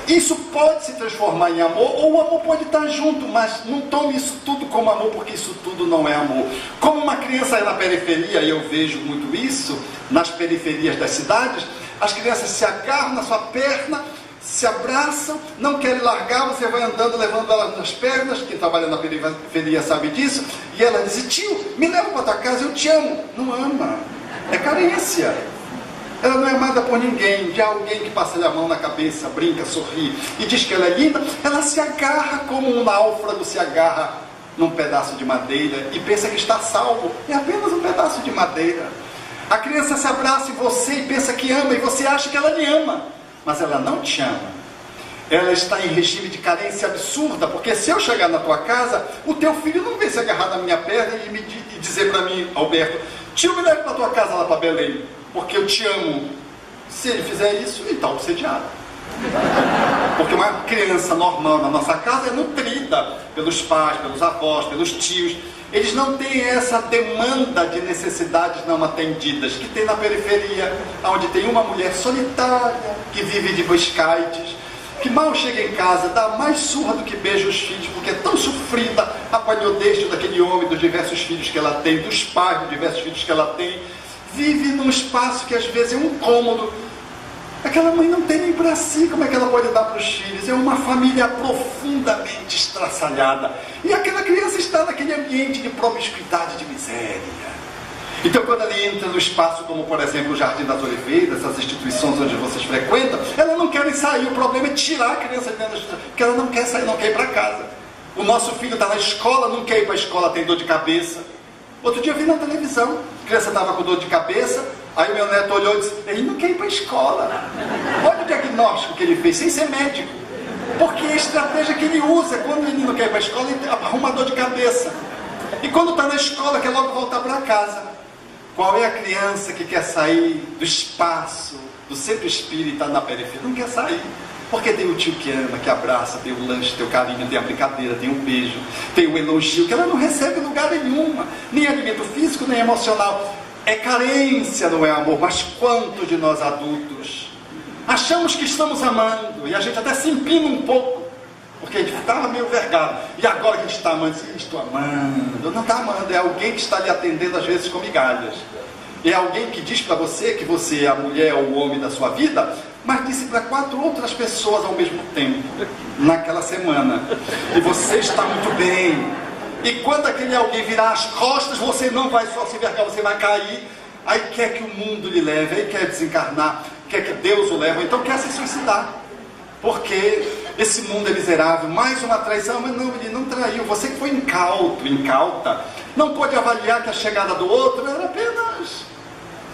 Isso pode se transformar em amor, ou o amor pode estar junto, mas não tome isso tudo como amor, porque isso tudo não é amor. Como uma criança é na periferia, e eu vejo muito isso nas periferias das cidades, as crianças se agarram na sua perna, se abraçam, não querem largar, você vai andando levando elas nas pernas, quem trabalha na periferia sabe disso, e ela diz: tio, me leva para tua casa, eu te amo. Não ama, é carência. Ela não é amada por ninguém. De alguém que passa-lhe a mão na cabeça, brinca, sorri e diz que ela é linda, ela se agarra como um náufrago se agarra num pedaço de madeira e pensa que está salvo. É apenas um pedaço de madeira. A criança se abraça em você e pensa que ama, e você acha que ela lhe ama, mas ela não te ama. Ela está em regime de carência absurda, porque se eu chegar na tua casa, o teu filho não vem se agarrar na minha perna e dizer para mim: Alberto, tio, me leve para tua casa lá para Belém, porque eu te amo. Se ele fizer isso, ele está obsediado. Porque uma criança normal na nossa casa é nutrida pelos pais, pelos avós, pelos tios. Eles não têm essa demanda de necessidades não atendidas que tem na periferia, onde tem uma mulher solitária que vive de biscaites, que mal chega em casa, dá mais surra do que beija os filhos, porque é tão sofrida, apanhou desde daquele homem, dos diversos filhos que ela tem, dos pais, dos diversos filhos que ela tem. Vive num espaço que às vezes é um cômodo. Aquela mãe não tem nem para si, como é que ela pode dar para os filhos? É uma família profundamente estraçalhada. E aquela criança está naquele ambiente de promiscuidade, de miséria. Então, quando ela entra no espaço como, por exemplo, o Jardim das Oliveiras, essas instituições onde vocês frequentam, elas não querem sair. O problema é tirar a criança de dentro da instituição, porque ela não quer sair, não quer ir para casa. O nosso filho está na escola, não quer ir para a escola, tem dor de cabeça. Outro dia eu vi na televisão, a criança estava com dor de cabeça, aí meu neto olhou e disse: ele não quer ir para a escola. Olha o diagnóstico que ele fez, sem ser médico. Porque a estratégia que ele usa, quando o menino quer ir para a escola, ele arruma dor de cabeça. E quando está na escola, quer logo voltar para casa. Qual é a criança que quer sair do espaço, do centro espírita na periferia? Não quer sair. Porque tem o tio que ama, que abraça, tem o lanche, tem o carinho, tem a brincadeira, tem o beijo, tem o elogio, que ela não recebe em lugar nenhuma, nem alimento físico, nem emocional. É carência, não é amor. Mas quantos de nós adultos achamos que estamos amando, e a gente até se empina um pouco, porque a gente estava meio vergado, e agora que a gente está amando, estou amando. Não está amando, é alguém que está lhe atendendo às vezes com migalhas. É alguém que diz para você que você é a mulher ou o homem da sua vida, mas disse para 4 outras pessoas ao mesmo tempo, naquela semana. E você está muito bem. E quando aquele alguém virar as costas, você não vai só se vergar, você vai cair. Aí quer que o mundo lhe leve, aí quer desencarnar, quer que Deus o leve, então quer se suicidar. Porque esse mundo é miserável, mais uma traição. Mas não, ele não traiu, você que foi incauto, incauta, não pôde avaliar que a chegada do outro era apenas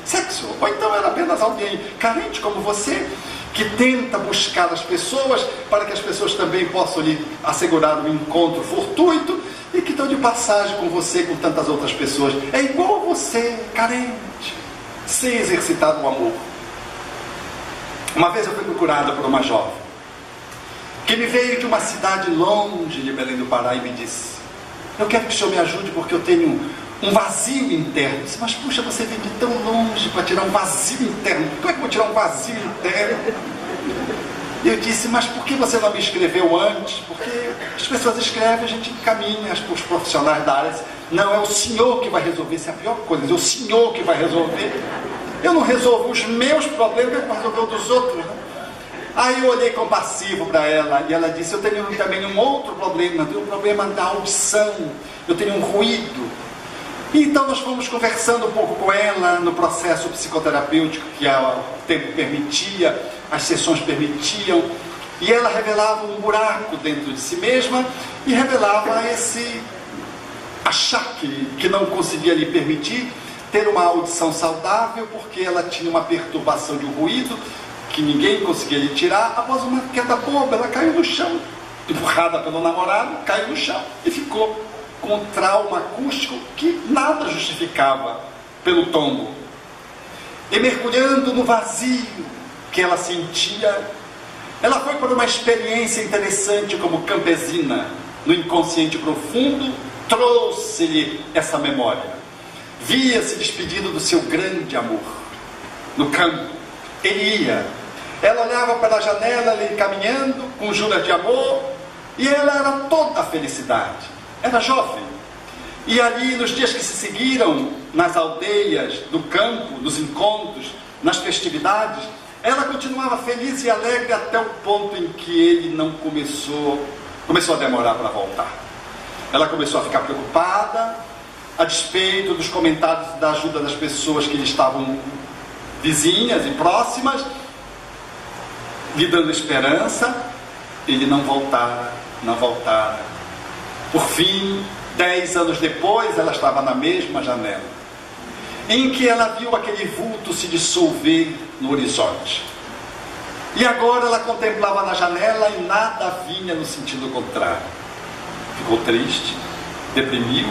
sexo, ou então era apenas alguém carente como você, que tenta buscar as pessoas para que as pessoas também possam lhe assegurar um encontro fortuito e que estão de passagem com você, com tantas outras pessoas. É igual a você, carente, sem exercitar o amor. Uma vez eu fui procurada por uma jovem que me veio de uma cidade longe de Belém do Pará e me disse: eu quero que o senhor me ajude porque eu tenho um vazio interno. Eu disse: mas puxa, você vem de tão longe para tirar um vazio interno. Como é que eu vou tirar um vazio interno? E eu disse: mas por que você não me escreveu antes? Porque as pessoas escrevem, a gente encaminha para os profissionais da área. Não, é o senhor que vai resolver. Isso é a pior coisa, é o senhor que vai resolver. Eu não resolvo os meus problemas, eu vou resolver os dos outros, né? Aí eu olhei compassivo para ela e ela disse: eu tenho também um outro problema, eu tenho um problema da audição, eu tenho um ruído. E então nós fomos conversando um pouco com ela no processo psicoterapêutico que o tempo permitia, as sessões permitiam, e ela revelava um buraco dentro de si mesma e revelava esse achaque que não conseguia lhe permitir ter uma audição saudável, porque ela tinha uma perturbação de um ruído que ninguém conseguia lhe tirar. Após uma queda boba, ela caiu no chão empurrada pelo namorado, caiu no chão e ficou com um trauma acústico que nada justificava pelo tombo. E mergulhando no vazio que ela sentia, ela foi para uma experiência interessante como campesina. No inconsciente profundo, trouxe-lhe essa memória. Via-se despedindo do seu grande amor. No campo, ele ia. Ela olhava pela janela, ele caminhando, com juras de amor, e ela era toda a felicidade. Era jovem. E ali, nos dias que se seguiram, nas aldeias, no campo, nos encontros, nas festividades, ela continuava feliz e alegre até o ponto em que ele não começou a demorar para voltar. Ela começou a ficar preocupada, a despeito dos comentários da ajuda das pessoas que lhe estavam vizinhas e próximas, lhe dando esperança. Ele não voltara. Por fim, 10 anos depois, ela estava na mesma janela, em que ela viu aquele vulto se dissolver no horizonte. E agora ela contemplava na janela e nada vinha no sentido contrário. Ficou triste, deprimiu,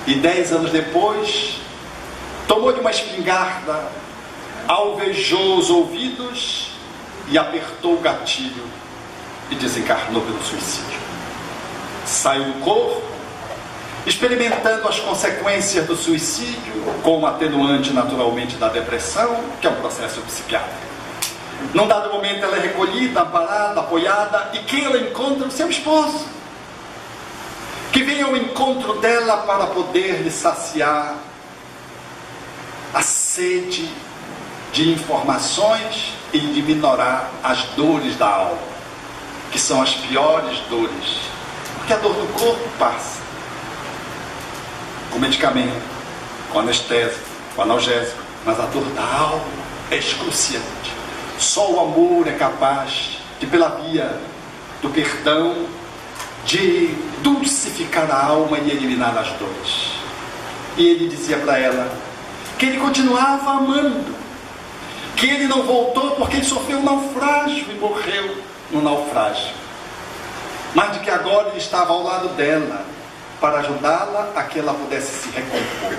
e 10 anos depois, tomou-lhe uma espingarda, alvejou os ouvidos e apertou o gatilho e desencarnou pelo suicídio. Saiu do corpo, experimentando as consequências do suicídio, como atenuante naturalmente da depressão, que é um processo psiquiátrico. Num dado momento ela é recolhida, amparada, apoiada, e quem ela encontra? O seu esposo, que vem ao encontro dela para poder lhe saciar a sede de informações e de minorar as dores da alma, que são as piores dores, porque a dor do corpo passa com medicamento, com anestésico, com analgésico, mas a dor da alma é excruciante. Só o amor é capaz de, pela via do perdão, de dulcificar a alma e eliminar as dores. E ele dizia para ela que ele continuava amando, que ele não voltou porque ele sofreu um naufrágio e morreu no naufrágio, mas de que agora ele estava ao lado dela para ajudá-la a que ela pudesse se recompor.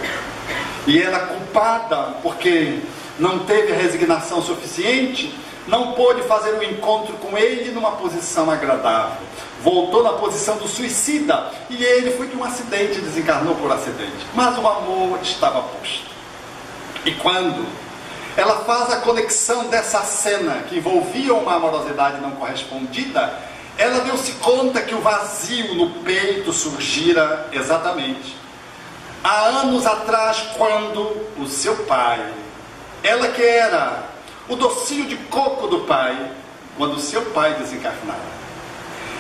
E ela, culpada porque não teve a resignação suficiente, não pôde fazer um encontro com ele numa posição agradável. Voltou na posição do suicida, e ele foi de um acidente, desencarnou por acidente. Mas o amor estava posto. E quando ela faz a conexão dessa cena que envolvia uma amorosidade não correspondida, ela deu-se conta que o vazio no peito surgira exatamente há anos atrás, quando o seu pai, ela que era o docinho de coco do pai, quando o seu pai desencarnara.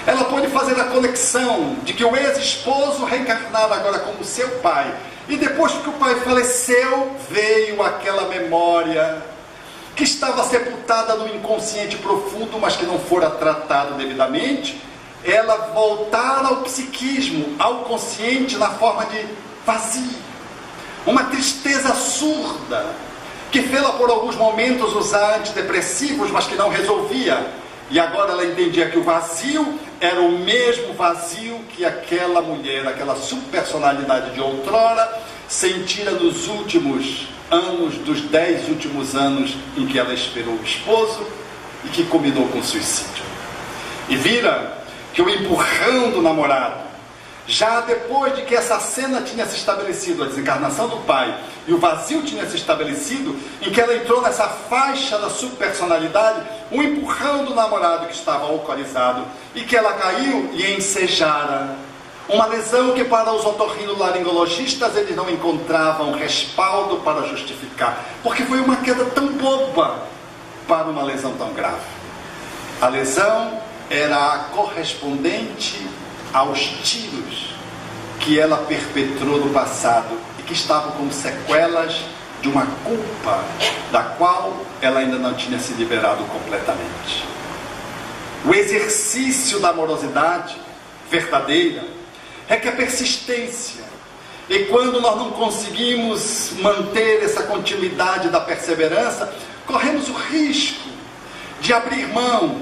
Ela pôde fazer a conexão de que o ex-esposo reencarnara agora como seu pai, e depois que o pai faleceu, veio aquela memória que estava sepultada no inconsciente profundo, mas que não fora tratado devidamente, ela voltar ao psiquismo, ao consciente, na forma de vazio, uma tristeza surda, que fê-la por alguns momentos usar antidepressivos, mas que não resolvia. E agora ela entendia que o vazio era o mesmo vazio que aquela mulher, aquela subpersonalidade de outrora, sentira nos últimos anos, dos 10 últimos anos em que ela esperou o esposo e que combinou com o suicídio. E vira que o empurrão do namorado, já depois de que essa cena tinha se estabelecido, a desencarnação do pai, e o vazio tinha se estabelecido, em que ela entrou nessa faixa da subpersonalidade, um empurrão do namorado que estava alcoolizado, e que ela caiu e ensejara. Uma lesão que para os otorrinolaringologistas eles não encontravam respaldo para justificar, porque foi uma queda tão boba para uma lesão tão grave. A lesão era a correspondente aos tiros que ela perpetrou no passado e que estavam como sequelas de uma culpa da qual ela ainda não tinha se liberado completamente. O exercício da amorosidade verdadeira requer persistência, e quando nós não conseguimos manter essa continuidade da perseverança, corremos o risco de abrir mão,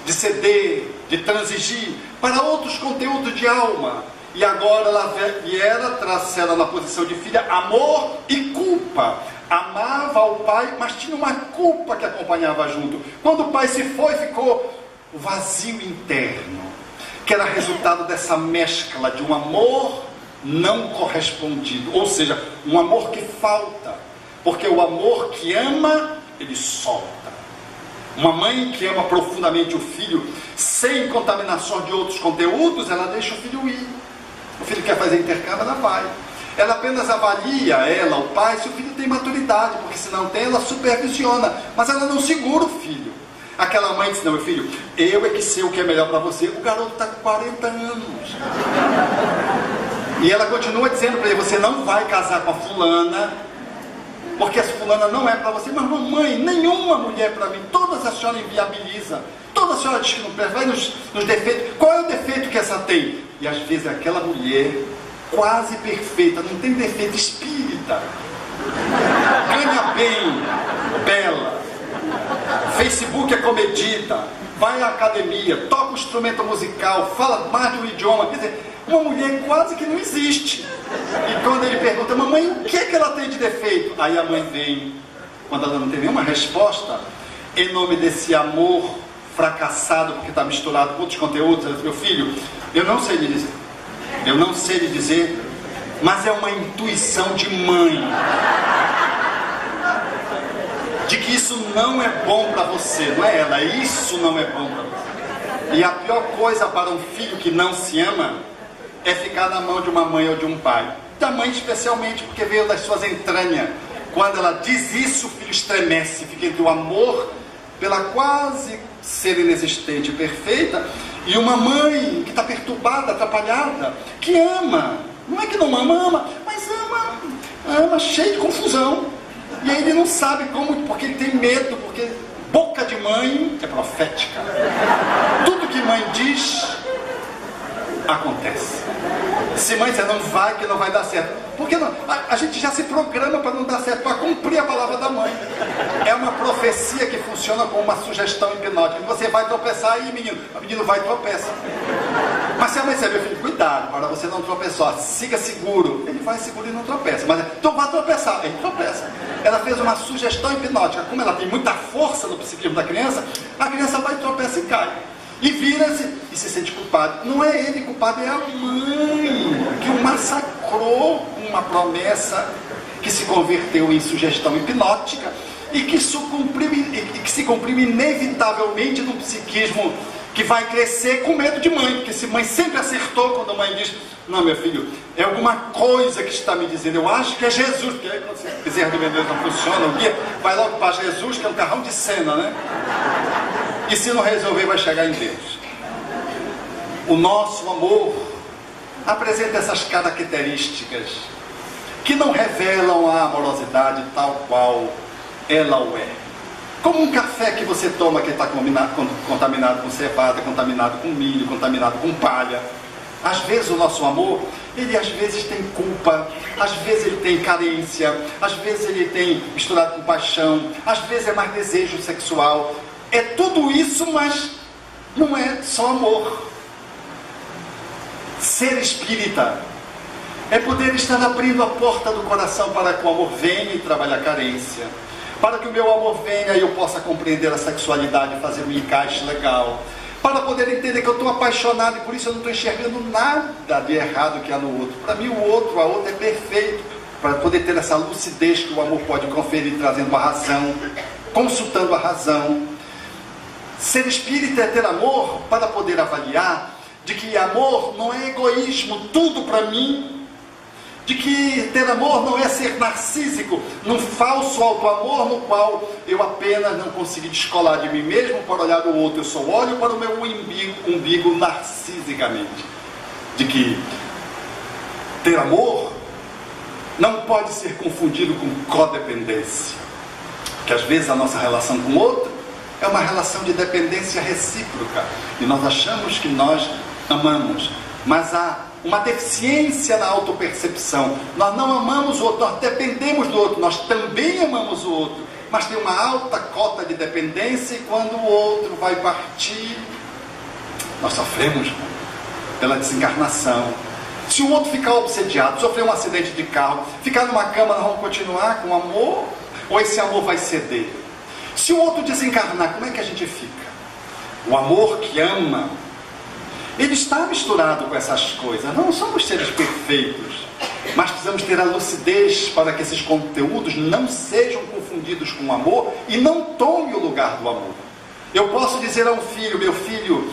de ceder, de transigir para outros conteúdos de alma. E agora ela viera, trazendo na posição de filha, amor e culpa. Amava o pai, mas tinha uma culpa que acompanhava junto. Quando o pai se foi, ficou o vazio interno, que era resultado dessa mescla de um amor não correspondido, ou seja, um amor que falta, porque o amor que ama, ele solta. Uma mãe que ama profundamente o filho, sem contaminação de outros conteúdos, ela deixa o filho ir. O filho quer fazer intercâmbio, ela vai. Ela apenas avalia, o pai, se o filho tem maturidade, porque se não tem, ela supervisiona, mas ela não segura o filho. Aquela mãe diz, não, meu filho, eu é que sei o que é melhor para você. O garoto está com 40 anos. E ela continua dizendo para ele, você não vai casar com a fulana, porque essa fulana não é para você. Mas mamãe, nenhuma mulher é para mim, todas a senhora inviabiliza, toda a senhora diz que não presta, vai nos defeitos. Qual é o defeito que essa tem? E às vezes aquela mulher, quase perfeita, não tem defeito, espírita, ganha bem, bela, Facebook é comedida, vai à academia, toca um instrumento musical, fala mais de um idioma, quer dizer, uma mulher quase que não existe. E quando ele pergunta, mamãe, o que é que ela tem de defeito? Aí a mãe vem, quando ela não tem nenhuma resposta, em nome desse amor fracassado, porque está misturado com outros conteúdos, ela diz, meu filho, eu não sei lhe dizer, mas é uma intuição de mãe, de que isso não é bom para você, não é ela, isso não é bom para você. E a pior coisa para um filho que não se ama, é ficar na mão de uma mãe ou de um pai. Da mãe especialmente, porque veio das suas entranhas. Quando ela diz isso, o filho estremece, fica entre o amor pela quase ser inexistente e perfeita, e uma mãe que está perturbada, atrapalhada, que ama, não é que não ama, mas ama cheio de confusão, e aí ele não sabe como, porque ele tem medo, porque boca de mãe é profética, tudo que mãe diz, acontece. Se mãe disser, não vai, que não vai dar certo, porque não? A gente já se programa para não dar certo, para cumprir a palavra da mãe. É uma profecia que funciona como uma sugestão hipnótica. Você vai tropeçar aí, menino. O menino vai e tropeça. Mas se a mãe disser, meu filho, cuidado, para você não tropeçar, siga seguro. Ele vai seguro e não tropeça. Mas então vai tropeçar, ele tropeça. Ela fez uma sugestão hipnótica. Como ela tem muita força no psiquismo da criança, a criança vai, tropeça e cai. E vira-se e se sente culpado. Não é ele culpado, é a mãe que o massacrou com uma promessa que se converteu em sugestão hipnótica e que se cumpriu inevitavelmente num psiquismo que vai crescer com medo de mãe, porque se mãe sempre acertou quando a mãe diz, não, meu filho, é alguma coisa que está me dizendo, eu acho que é Jesus, porque aí quando você quiser do meu Deus não funciona, o guia vai logo para Jesus, que é um carrão de cena, né? E se não resolver, vai chegar em Deus. O nosso amor apresenta essas características que não revelam a amorosidade tal qual ela o é. Como um café que você toma que está contaminado com cevada, contaminado com milho, contaminado com palha. Às vezes o nosso amor, ele às vezes tem culpa, às vezes ele tem carência, às vezes ele tem misturado com paixão, às vezes é mais desejo sexual. É tudo isso, mas não é só amor. Ser espírita é poder estar abrindo a porta do coração para que o amor venha e trabalhe a carência. Para que o meu amor venha e eu possa compreender a sexualidade e fazer um encaixe legal. Para poder entender que eu estou apaixonado e por isso eu não estou enxergando nada de errado que há no outro. Para mim a outra é perfeito. Para poder ter essa lucidez que o amor pode conferir, trazendo a razão, consultando a razão. Ser espírita é ter amor para poder avaliar de que amor não é egoísmo, tudo para mim. De que ter amor não é ser narcísico, num falso auto-amor no qual eu apenas não consegui descolar de mim mesmo para olhar o outro. Eu só olho para o meu umbigo narcisicamente. De que ter amor não pode ser confundido com codependência. Que às vezes a nossa relação com o outro é uma relação de dependência recíproca. E nós achamos que nós amamos. Mas há uma deficiência na autopercepção. Nós não amamos o outro, nós dependemos do outro. Nós também amamos o outro. Mas tem uma alta cota de dependência e quando o outro vai partir, Nós sofremos pela desencarnação. Se o outro ficar obsediado, sofrer um acidente de carro, ficar numa cama, nós vamos continuar com o amor? Ou esse amor vai ceder? Se o outro desencarnar, como é que a gente fica? O amor que ama, ele está misturado com essas coisas. Não somos seres perfeitos, mas precisamos ter a lucidez para que esses conteúdos não sejam confundidos com o amor e não tomem o lugar do amor. Eu posso dizer a um filho: meu filho,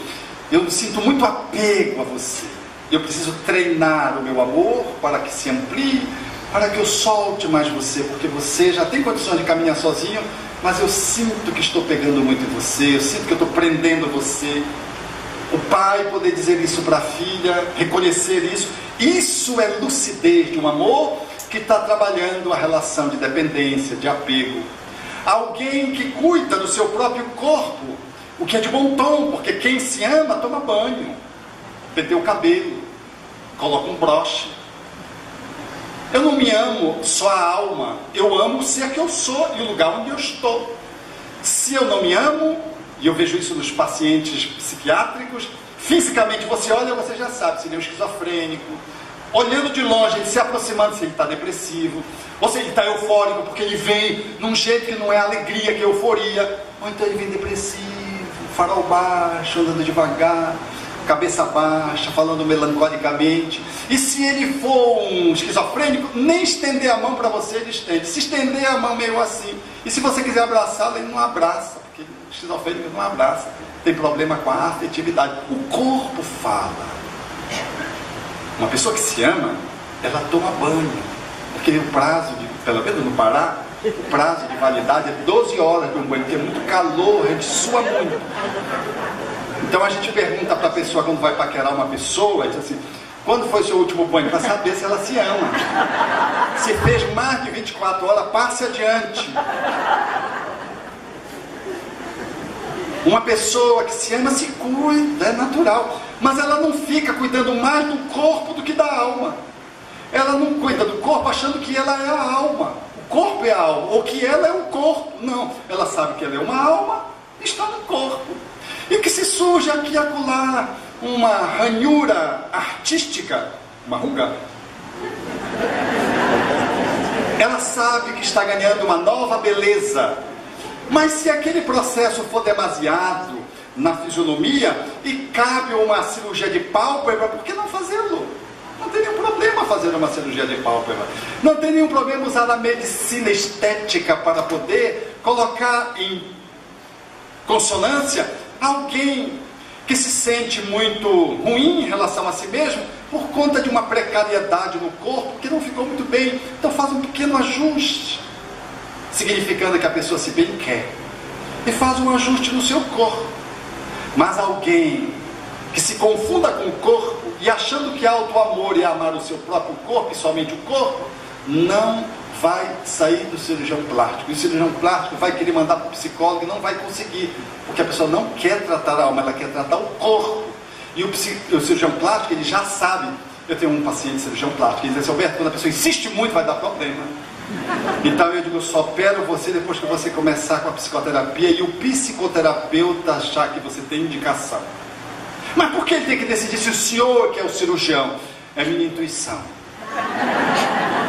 eu sinto muito apego a você. Eu preciso treinar o meu amor para que se amplie, para que eu solte mais você, porque você já tem condições de caminhar sozinho, mas eu sinto que estou pegando muito em você, eu sinto que eu estou prendendo você. O pai poder dizer isso para a filha, reconhecer isso, isso é lucidez de um amor que está trabalhando a relação de dependência, de apego. Alguém que cuida do seu próprio corpo, o que é de bom tom, porque quem se ama toma banho, penteia o cabelo, coloca um broche. Eu não me amo só a alma, eu amo o ser que eu sou e o lugar onde eu estou. Se eu não me amo, e eu vejo isso nos pacientes psiquiátricos, fisicamente você olha, você já sabe se ele é um esquizofrênico. Olhando de longe, ele se aproximando, se ele está depressivo, ou se ele está eufórico, porque ele vem num jeito que não é alegria, que é euforia. Ou então ele vem depressivo, farol baixo, andando devagar, cabeça baixa, falando melancolicamente. E se ele for um esquizofrênico, nem estender a mão para você, ele estende. Se estender a mão meio assim, e se você quiser abraçá-lo, ele não abraça, porque o esquizofrênico não abraça, tem problema com a afetividade. O corpo fala. Uma pessoa que se ama, ela toma banho, porque o prazo, pelo menos no Pará, o prazo de validade é 12 horas de um banho, porque é muito calor, a gente sua muito. Então a gente pergunta para a pessoa, quando vai paquerar uma pessoa, diz assim: quando foi seu último banho? Para saber se ela se ama. Se fez mais de 24 horas, passe adiante. Uma pessoa que se ama se cuida, é natural, mas ela não fica cuidando mais do corpo do que da alma. Ela não cuida do corpo achando que ela é a alma, o corpo é a alma, ou que ela é o corpo. Não, ela sabe que ela é uma alma e está no corpo. E que se surge aqui e acolá uma ranhura artística, uma ruga, ela sabe que está ganhando uma nova beleza. Mas se aquele processo for demasiado na fisionomia e cabe uma cirurgia de pálpebra, por que não fazê-lo? Não tem nenhum problema fazer uma cirurgia de pálpebra. Não tem nenhum problema usar a medicina estética para poder colocar em consonância alguém que se sente muito ruim em relação a si mesmo por conta de uma precariedade no corpo que não ficou muito bem. Então faz um pequeno ajuste, significando que a pessoa se bem quer, e faz um ajuste no seu corpo. Mas alguém que se confunda com o corpo e achando que auto-amor é amar o seu próprio corpo e somente o corpo, não vai sair do cirurgião plástico. E o cirurgião plástico vai querer mandar para o psicólogo e não vai conseguir, porque a pessoa não quer tratar a alma, ela quer tratar o corpo. E o cirurgião plástico, ele já sabe. Eu tenho um paciente cirurgião plástico, ele diz assim: Alberto, quando a pessoa insiste muito, vai dar problema. Então eu digo: só opero você depois que você começar com a psicoterapia e o psicoterapeuta achar que você tem indicação. Mas por que ele tem que decidir se o senhor que é o cirurgião? É minha intuição.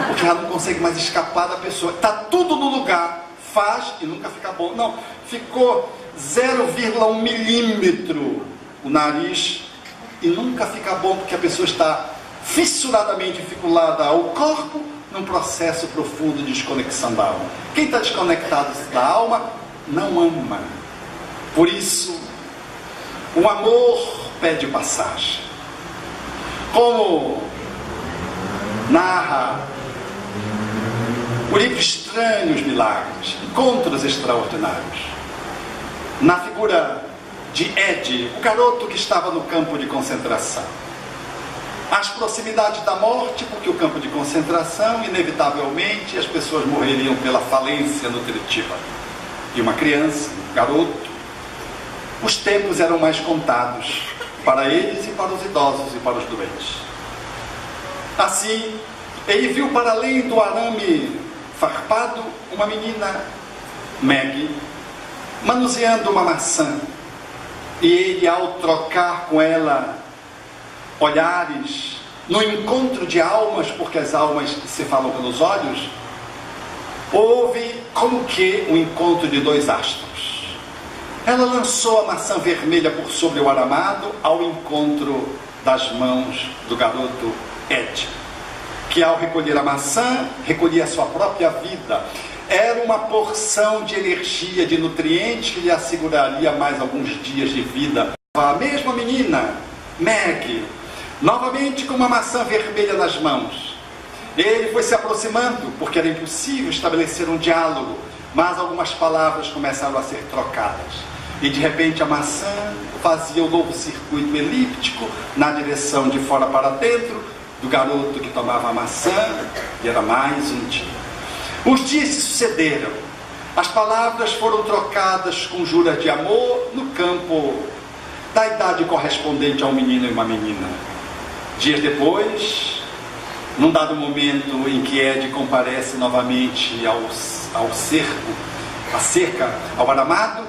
Porque ela não consegue mais escapar da pessoa. Está tudo no lugar, faz e nunca fica bom. Não, ficou 0,1 milímetro o nariz e nunca fica bom, porque a pessoa está fissuradamente vinculada ao corpo num processo profundo de desconexão da alma. Quem está desconectado da alma não ama. Por isso, o amor pede passagem. Como narra o livro Estranhos Milagres, Encontros Extraordinários, na figura de Ed, o garoto que estava no campo de concentração. Às proximidades da morte, porque o campo de concentração, inevitavelmente, as pessoas morreriam pela falência nutritiva. E uma criança, um garoto, os tempos eram mais contados para eles e para os idosos e para os doentes. Assim, ele viu para além do arame farpado uma menina, Maggie, manuseando uma maçã. E ele, ao trocar com ela olhares, no encontro de almas, porque as almas se falam pelos olhos, houve como que um encontro de dois astros. Ela lançou a maçã vermelha por sobre o aramado ao encontro das mãos do garoto Ed, que ao recolher a maçã, recolhia a sua própria vida. Era uma porção de energia, de nutrientes que lhe asseguraria mais alguns dias de vida. A mesma menina, Meg, novamente com uma maçã vermelha nas mãos. Ele foi se aproximando, porque era impossível estabelecer um diálogo, mas algumas palavras começaram a ser trocadas. E de repente a maçã fazia o novo circuito elíptico na direção de fora para dentro do garoto que tomava a maçã, e era mais um dia. Os dias se sucederam, as palavras foram trocadas com juras de amor no campo da idade correspondente a um menino e uma menina. Dias depois, num dado momento em que Ed comparece novamente ao cerca, ao aramado,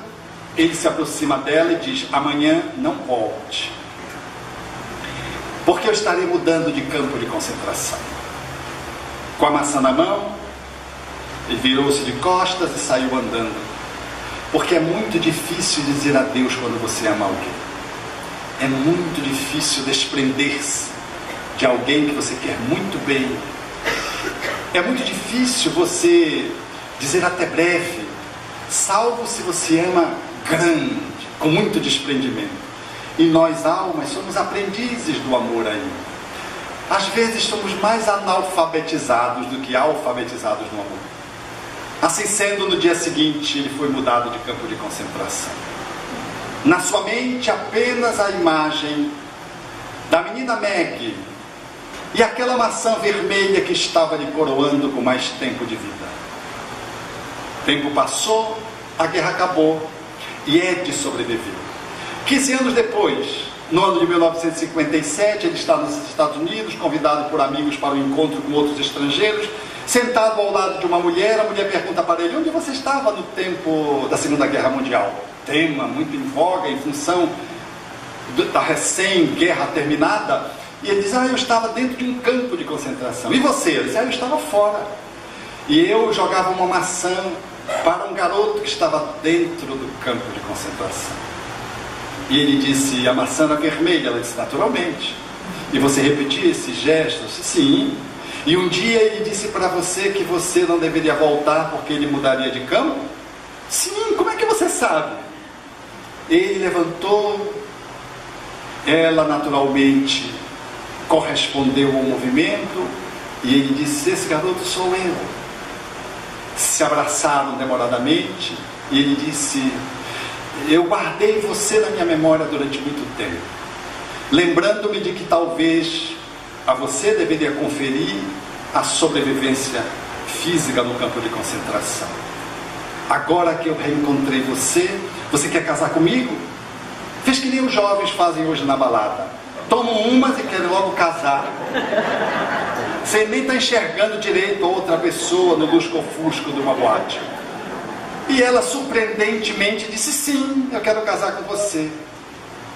ele se aproxima dela e diz: amanhã não volte, porque eu estarei mudando de campo de concentração. Com a maçã na mão, ele virou-se de costas e saiu andando, porque é muito difícil dizer adeus quando você ama alguém. É muito difícil desprender-se de alguém que você quer muito bem. É muito difícil você dizer até breve, salvo se você ama grande, com muito desprendimento. E nós, almas, somos aprendizes do amor ainda. Às vezes somos mais analfabetizados do que alfabetizados no amor. Assim sendo, no dia seguinte, ele foi mudado de campo de concentração. Na sua mente, apenas a imagem da menina Meg e aquela maçã vermelha que estava lhe coroando com mais tempo de vida. O tempo passou, a guerra acabou e Ed sobreviveu. 15 anos depois, no ano de 1957, ele está nos Estados Unidos, convidado por amigos para um encontro com outros estrangeiros. Sentado ao lado de uma mulher, a mulher pergunta para ele: onde você estava no tempo da Segunda Guerra Mundial? Tema muito em voga em função da recém-guerra terminada. E ele diz: eu estava dentro de um campo de concentração. E você? Ele diz: eu estava fora. E eu jogava uma maçã para um garoto que estava dentro do campo de concentração. E ele disse: a maçã era vermelha. Ela disse: naturalmente. E você repetia esses gestos? Sim. E um dia ele disse para você que você não deveria voltar porque ele mudaria de campo? Sim, como é que você sabe? Ele levantou, ela naturalmente correspondeu ao movimento e ele disse: esse garoto sou eu. Se abraçaram demoradamente e ele disse: eu guardei você na minha memória durante muito tempo, lembrando-me de que talvez a você deveria conferir a sobrevivência física no campo de concentração. Agora que eu reencontrei você, você quer casar comigo? Fez que nem os jovens fazem hoje na balada. Tomam umas e querem logo casar. Você nem está enxergando direito outra pessoa no lusco-fusco de uma boate. E ela surpreendentemente disse: sim, eu quero casar com você.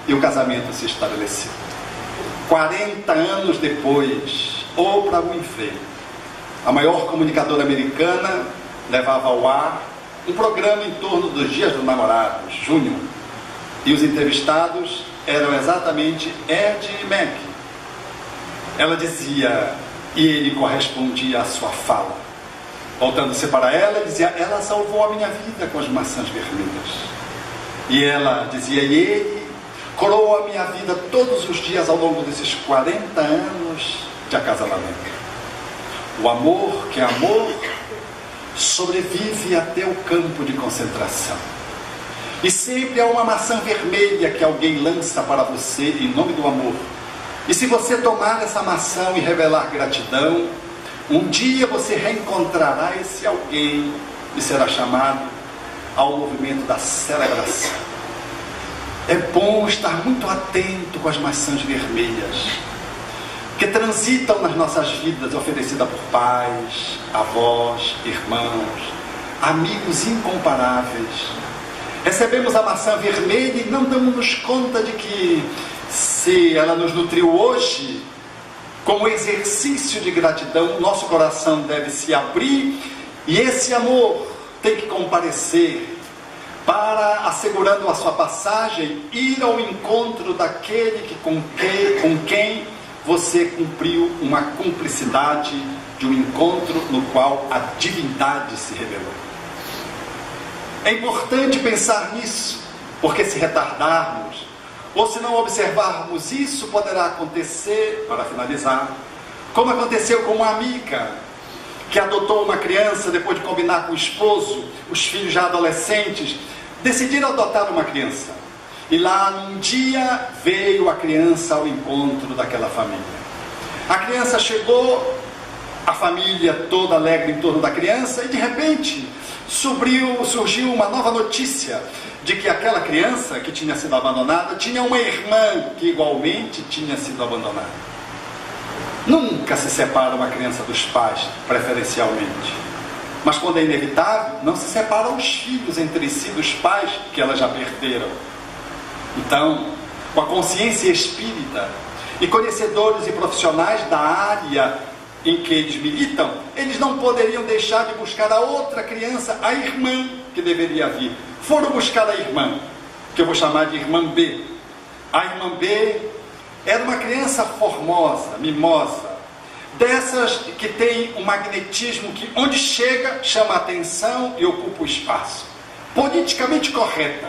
E o casamento se estabeleceu. 40 anos depois, Oprah Winfrey, a maior comunicadora americana, levava ao ar um programa em torno dos Dias dos Namorados, junho, e os entrevistados eram exatamente Ed e Meg. Ela dizia, e ele correspondia à sua fala, voltando-se para ela, dizia: ela salvou a minha vida com as maçãs vermelhas. E ela dizia: e ele coroou a minha vida todos os dias ao longo desses 40 anos de acasalamento. O amor, que é amor, sobrevive até o campo de concentração. E sempre há uma maçã vermelha que alguém lança para você em nome do amor. E se você tomar essa maçã e revelar gratidão, um dia você reencontrará esse alguém e será chamado ao movimento da celebração. É bom estar muito atento com as maçãs vermelhas que transitam nas nossas vidas, oferecida por pais, avós, irmãos, amigos incomparáveis. Recebemos a maçã vermelha e não damos conta de que, se ela nos nutriu hoje, como exercício de gratidão, nosso coração deve se abrir e esse amor tem que comparecer para, assegurando a sua passagem, ir ao encontro daquele com quem você cumpriu uma cumplicidade de um encontro no qual a divindade se revelou. É importante pensar nisso, porque se retardarmos, ou se não observarmos isso, poderá acontecer, para finalizar, como aconteceu com uma amiga que adotou uma criança depois de combinar com o esposo, os filhos já adolescentes, decidiram adotar uma criança. E lá num dia veio a criança ao encontro daquela família. A criança chegou, a família toda alegre em torno da criança, e de repente surgiu uma nova notícia de que aquela criança que tinha sido abandonada tinha uma irmã que igualmente tinha sido abandonada. Nunca se separa uma criança dos pais, preferencialmente. Mas quando é inevitável, não se separam os filhos entre si dos pais que elas já perderam. Então, com a consciência espírita e conhecedores e profissionais da área em que eles militam, eles não poderiam deixar de buscar a outra criança, a irmã que deveria vir. Foram buscar a irmã, que eu vou chamar de irmã B. A irmã B era uma criança formosa, mimosa, dessas que tem um magnetismo que onde chega chama a atenção e ocupa o espaço. Politicamente correta,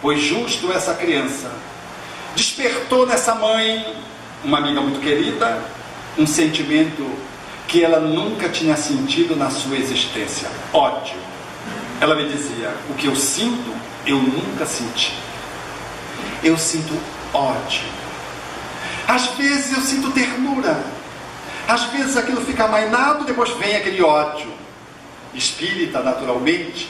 pois justo essa criança despertou nessa mãe, uma amiga muito querida, um sentimento que ela nunca tinha sentido na sua existência: ódio. Ela me dizia: o que eu sinto, eu nunca senti. Eu sinto ódio. Às vezes eu sinto ternura. Às vezes aquilo fica amainado, depois vem aquele ódio. Espírita, naturalmente,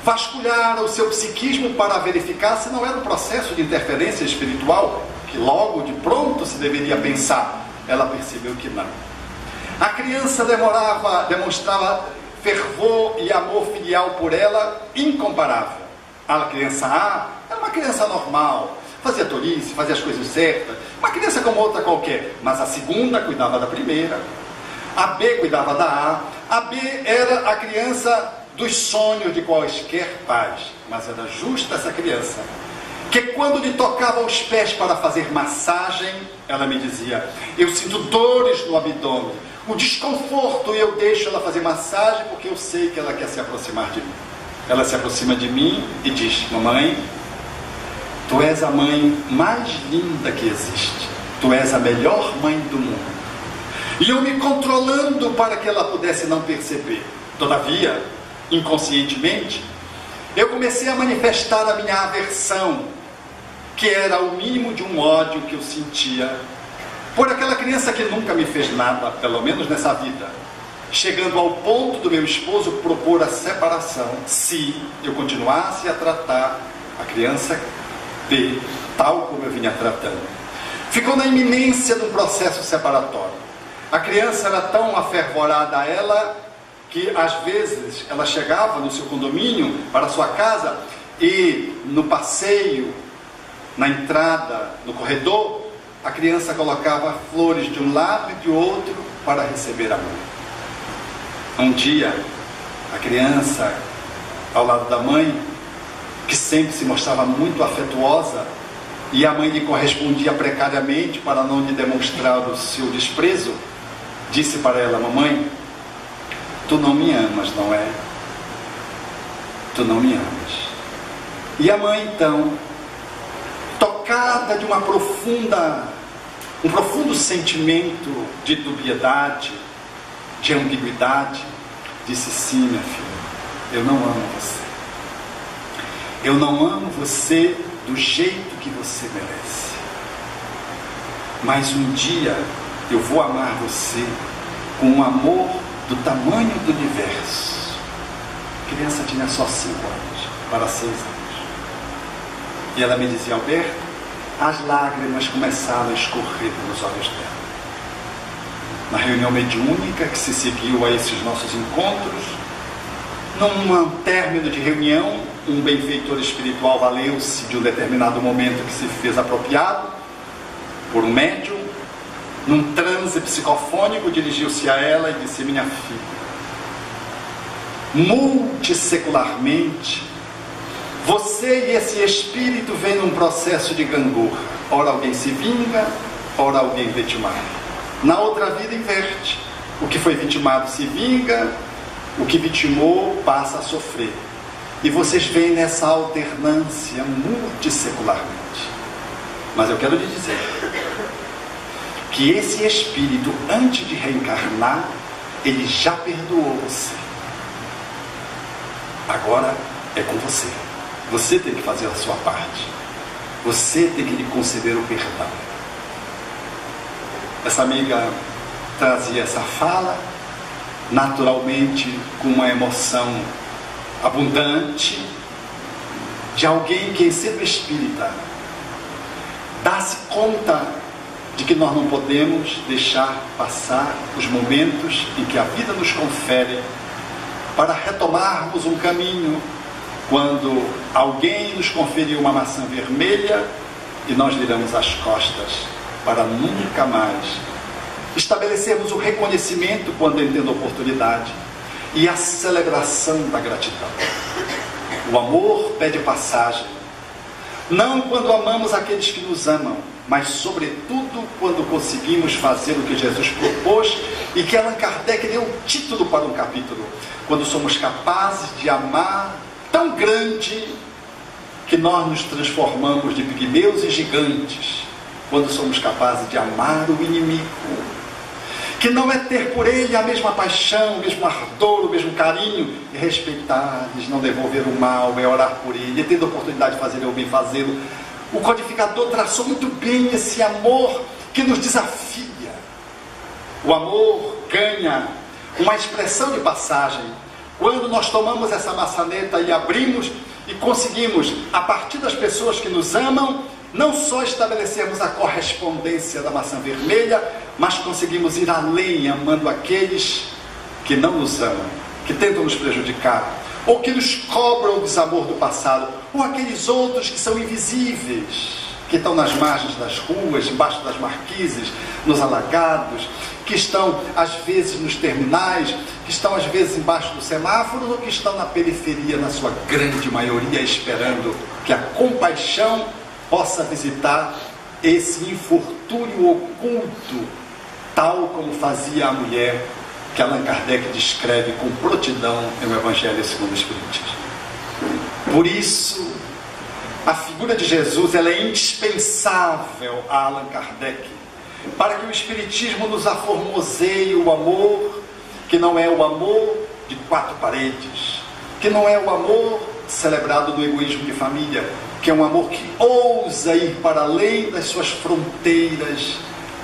vasculhar o seu psiquismo para verificar se não era um processo de interferência espiritual, que logo de pronto se deveria pensar. Ela percebeu que não. A criança demonstrava fervor e amor filial por ela incomparável. A criança A era uma criança normal, fazia tolice, fazia as coisas certas, uma criança como outra qualquer, mas a segunda cuidava da primeira, a B cuidava da A B era a criança dos sonhos de quaisquer pais, mas era justa essa criança, que quando lhe tocava os pés para fazer massagem, ela me dizia: eu sinto dores no abdômen, o desconforto, e eu deixo ela fazer massagem porque eu sei que ela quer se aproximar de mim. Ela se aproxima de mim e diz: mamãe, tu és a mãe mais linda que existe, tu és a melhor mãe do mundo. E eu me controlando para que ela pudesse não perceber. Todavia, inconscientemente, eu comecei a manifestar a minha aversão, que era o mínimo de um ódio que eu sentia por aquela criança que nunca me fez nada, pelo menos nessa vida, chegando ao ponto do meu esposo propor a separação se eu continuasse a tratar a criança B tal como eu vinha tratando. Ficou na iminência de um processo separatório. A criança era tão afervorada a ela que às vezes ela chegava no seu condomínio, para a sua casa, e no passeio, na entrada, no corredor, a criança colocava flores de um lado e de outro para receber amor. Um dia, a criança, ao lado da mãe, que sempre se mostrava muito afetuosa, e a mãe lhe correspondia precariamente para não lhe demonstrar o seu desprezo, disse para ela: mamãe, tu não me amas, não é? Tu não me amas. E a mãe então, tocada de um profundo sentimento de dubiedade, de ambiguidade, disse: sim, minha filha, eu não amo você. Eu não amo você do jeito que você merece. Mas um dia eu vou amar você com um amor do tamanho do universo. A criança tinha só 5 anos, para 6 anos. E ela me dizia: Alberto, as lágrimas começaram a escorrer pelos olhos dela. Na reunião mediúnica que se seguiu a esses nossos encontros, num término de reunião, um benfeitor espiritual valeu-se de um determinado momento que se fez apropriado por um médium, num transe psicofônico, dirigiu-se a ela e disse: minha filha, multissecularmente, você e esse espírito vêm num processo de gangorra. Ora alguém se vinga, ora alguém vitimado. Na outra vida inverte. O que foi vitimado se vinga, o que vitimou passa a sofrer. E vocês veem nessa alternância multissecularmente. Mas eu quero lhe dizer que esse espírito, antes de reencarnar, ele já perdoou você. Agora é com você. Você tem que fazer a sua parte. Você tem que lhe conceder o perdão. Essa amiga trazia essa fala, naturalmente, com uma emoção abundante, de alguém que, sendo espírita, dá-se conta de que nós não podemos deixar passar os momentos em que a vida nos confere para retomarmos um caminho, quando alguém nos conferiu uma maçã vermelha e nós viramos as costas para nunca mais estabelecermos o reconhecimento quando entendo a oportunidade e a celebração da gratidão. O amor pede passagem, não quando amamos aqueles que nos amam, mas sobretudo quando conseguimos fazer o que Jesus propôs e que Allan Kardec deu o título para um capítulo: quando somos capazes de amar tão grande que nós nos transformamos de pigmeus em gigantes, quando somos capazes de amar o inimigo, que não é ter por ele a mesma paixão, o mesmo ardor, o mesmo carinho, e respeitar-lhes, não devolver o mal, é orar por ele, e tendo a oportunidade de fazer o bem, fazê-lo. O codificador traçou muito bem esse amor que nos desafia. O amor ganha uma expressão de passagem quando nós tomamos essa maçaneta e abrimos e conseguimos, a partir das pessoas que nos amam, não só estabelecermos a correspondência da maçã vermelha, mas conseguimos ir além, amando aqueles que não nos amam, que tentam nos prejudicar, ou que nos cobram o desamor do passado, ou aqueles outros que são invisíveis, que estão nas margens das ruas, embaixo das marquises, nos alagados, que estão às vezes nos terminais, que estão às vezes embaixo do semáforo, ou que estão na periferia, na sua grande maioria, esperando que a compaixão possa visitar esse infortúnio oculto, tal como fazia a mulher que Allan Kardec descreve com prontidão no Evangelho segundo o Espiritismo. Por isso, a figura de Jesus, ela é indispensável a Allan Kardec, para que o Espiritismo nos aformoseie o amor, que não é o amor de quatro paredes, que não é o amor celebrado do egoísmo de família, que é um amor que ousa ir para além das suas fronteiras,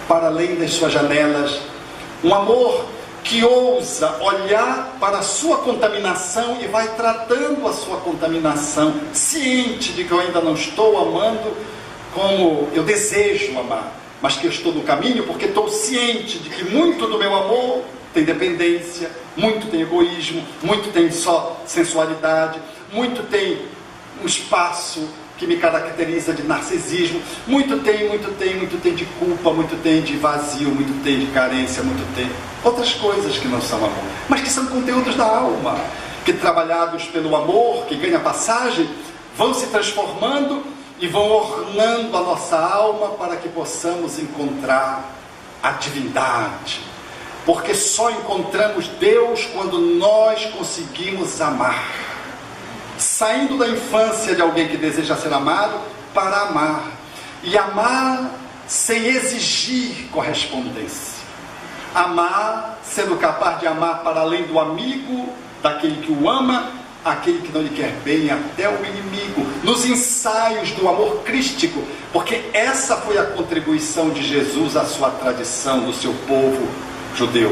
para além das suas janelas, um amor que ousa olhar para a sua contaminação e vai tratando a sua contaminação, ciente de que eu ainda não estou amando como eu desejo amar, mas que eu estou no caminho porque estou ciente de que muito do meu amor tem dependência, muito tem egoísmo, muito tem só sensualidade, muito tem um espaço que me caracteriza de narcisismo, muito tem de culpa, muito tem de vazio, muito tem de carência, muito tem outras coisas que não são amor, mas que são conteúdos da alma, que trabalhados pelo amor, que ganha passagem, vão se transformando e vão ornando a nossa alma para que possamos encontrar a divindade, porque só encontramos Deus quando nós conseguimos amar, saindo da infância de alguém que deseja ser amado para amar, e amar sem exigir correspondência, amar sendo capaz de amar para além do amigo, daquele que o ama, aquele que não lhe quer bem, até o inimigo, nos ensaios do amor crístico, porque essa foi a contribuição de Jesus à sua tradição, do seu povo judeu,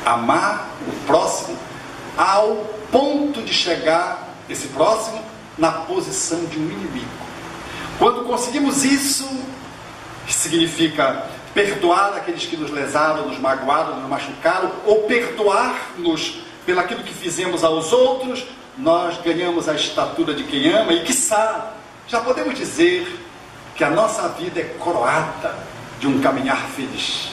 amar o próximo ao ponto de chegar esse próximo na posição de um inimigo. Quando conseguimos isso, que significa perdoar aqueles que nos lesaram, nos magoaram, nos machucaram, ou perdoar-nos pelaquilo que fizemos aos outros, nós ganhamos a estatura de quem ama e, quiçá, já podemos dizer que a nossa vida é coroada de um caminhar feliz.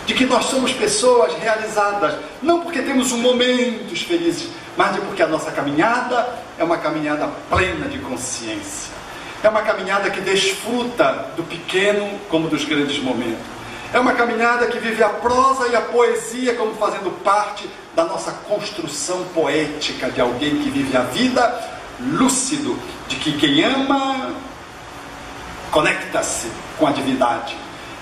De que nós somos pessoas realizadas, não porque temos momentos felizes, mas porque a nossa caminhada é uma caminhada plena de consciência. É uma caminhada que desfruta do pequeno como dos grandes momentos. É uma caminhada que vive a prosa e a poesia como fazendo parte da nossa construção poética de alguém que vive a vida lúcido, de que quem ama conecta-se com a divindade.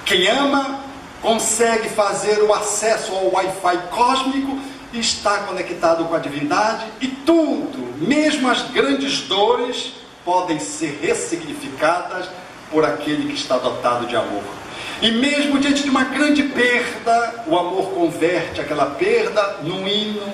Quem ama consegue fazer o acesso ao Wi-Fi cósmico e está conectado com a divindade, e tudo, mesmo as grandes dores, podem ser ressignificadas por aquele que está dotado de amor. E mesmo diante de uma grande perda, o amor converte aquela perda num hino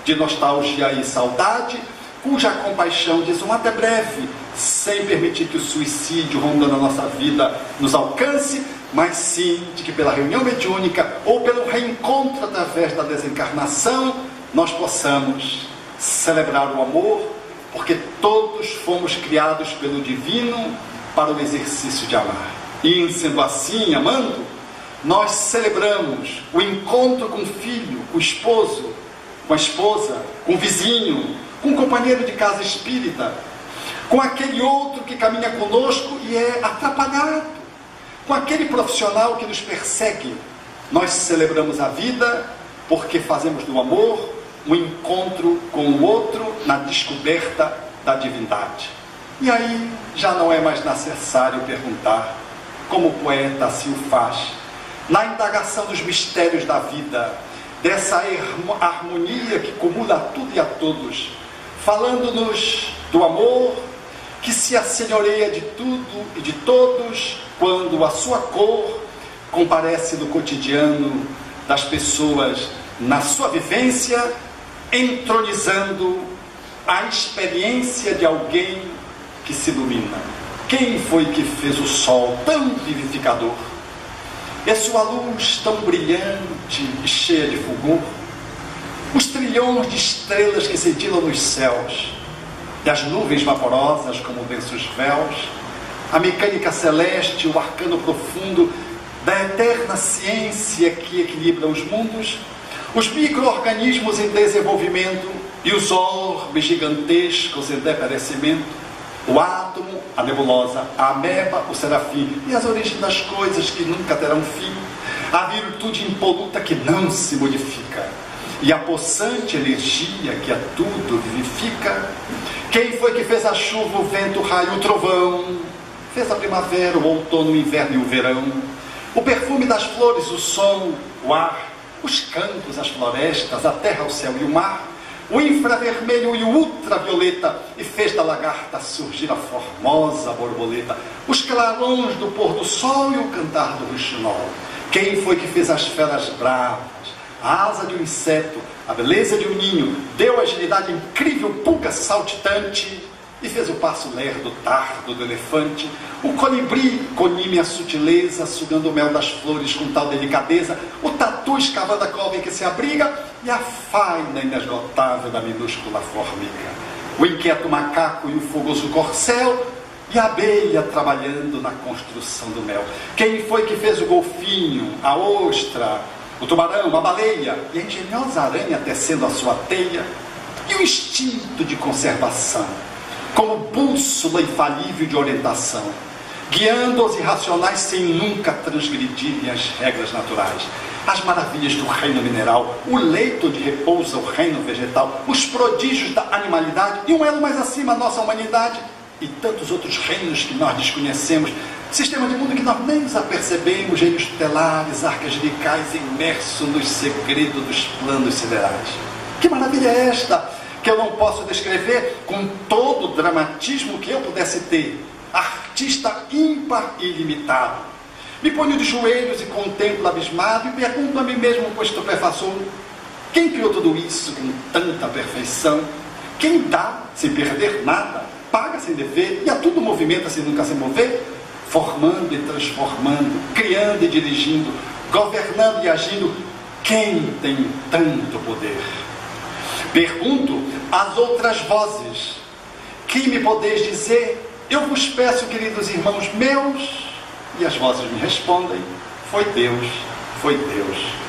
de nostalgia e saudade, cuja compaixão diz um até breve, sem permitir que o suicídio rondando a nossa vida nos alcance, mas sim de que pela reunião mediúnica ou pelo reencontro através da desencarnação, nós possamos celebrar o amor, porque todos fomos criados pelo Divino para o exercício de amar. E sendo assim, amando, nós celebramos o encontro com o filho, com o esposo, com a esposa, com o vizinho, com o companheiro de casa espírita, com aquele outro que caminha conosco e é atrapalhado, com aquele profissional que nos persegue. Nós celebramos a vida porque fazemos do amor um encontro com o outro na descoberta da divindade. E aí já não é mais necessário perguntar, como o poeta assim o faz, na indagação dos mistérios da vida, dessa harmonia que cumula tudo e a todos, falando-nos do amor que se assenhoreia de tudo e de todos, quando a sua cor comparece no cotidiano das pessoas, na sua vivência, entronizando a experiência de alguém que se ilumina. Quem foi que fez o sol tão vivificador? E a sua luz tão brilhante e cheia de fulgor? Os trilhões de estrelas que cintilam nos céus, e as nuvens vaporosas como densos véus, a mecânica celeste, o arcano profundo da eterna ciência que equilibra os mundos, os micro-organismos em desenvolvimento e os orbes gigantescos em deperecimento, o átomo, a nebulosa, a ameba, o serafim e as origens das coisas que nunca terão fim, a virtude impoluta que não se modifica e a possante energia que a tudo vivifica. Quem foi que fez a chuva, o vento, o raio, o trovão? Fez a primavera, o outono, o inverno e o verão. O perfume das flores, o som, o ar, os campos, as florestas, a terra, o céu e o mar. O infravermelho e o ultravioleta, e fez da lagarta surgir a formosa borboleta. Os clarões do pôr do sol e o cantar do rouxinol. Quem foi que fez as feras bravas, a asa de um inseto, a beleza de um ninho, deu a agilidade incrível, pulga saltitante, e fez o passo lerdo, tardo do elefante. O colibri conime a sutileza, sugando o mel das flores com tal delicadeza. O tatu escavando a cova em que se abriga, e a faina inesgotável da minúscula formiga. O inquieto macaco e o fogoso corcel, e a abelha trabalhando na construção do mel. Quem foi que fez o golfinho, a ostra, o tubarão, a baleia, e a engenhosa aranha tecendo a sua teia? E o instinto de conservação, como bússola infalível de orientação, guiando os irracionais sem nunca transgredirem as regras naturais. As maravilhas do reino mineral, o leito de repouso ao reino vegetal, os prodígios da animalidade e um elo mais acima a nossa humanidade, e tantos outros reinos que nós desconhecemos, sistema de mundo que nós nem nos apercebemos, reinos telares, arcangelicais imersos nos segredos dos planos siderais. Que maravilha é esta, que eu não posso descrever com todo o dramatismo que eu pudesse ter? Artista ímpar e ilimitado. Me ponho de joelhos e contemplo abismado e pergunto a mim mesmo com estupefação: quem criou tudo isso com tanta perfeição? Quem dá sem perder nada, paga sem dever e a tudo movimenta sem nunca se mover? Formando e transformando, criando e dirigindo, governando e agindo, quem tem tanto poder? Pergunto às outras vozes: que me podeis dizer? Eu vos peço, queridos irmãos meus. E as vozes me respondem: foi Deus, foi Deus.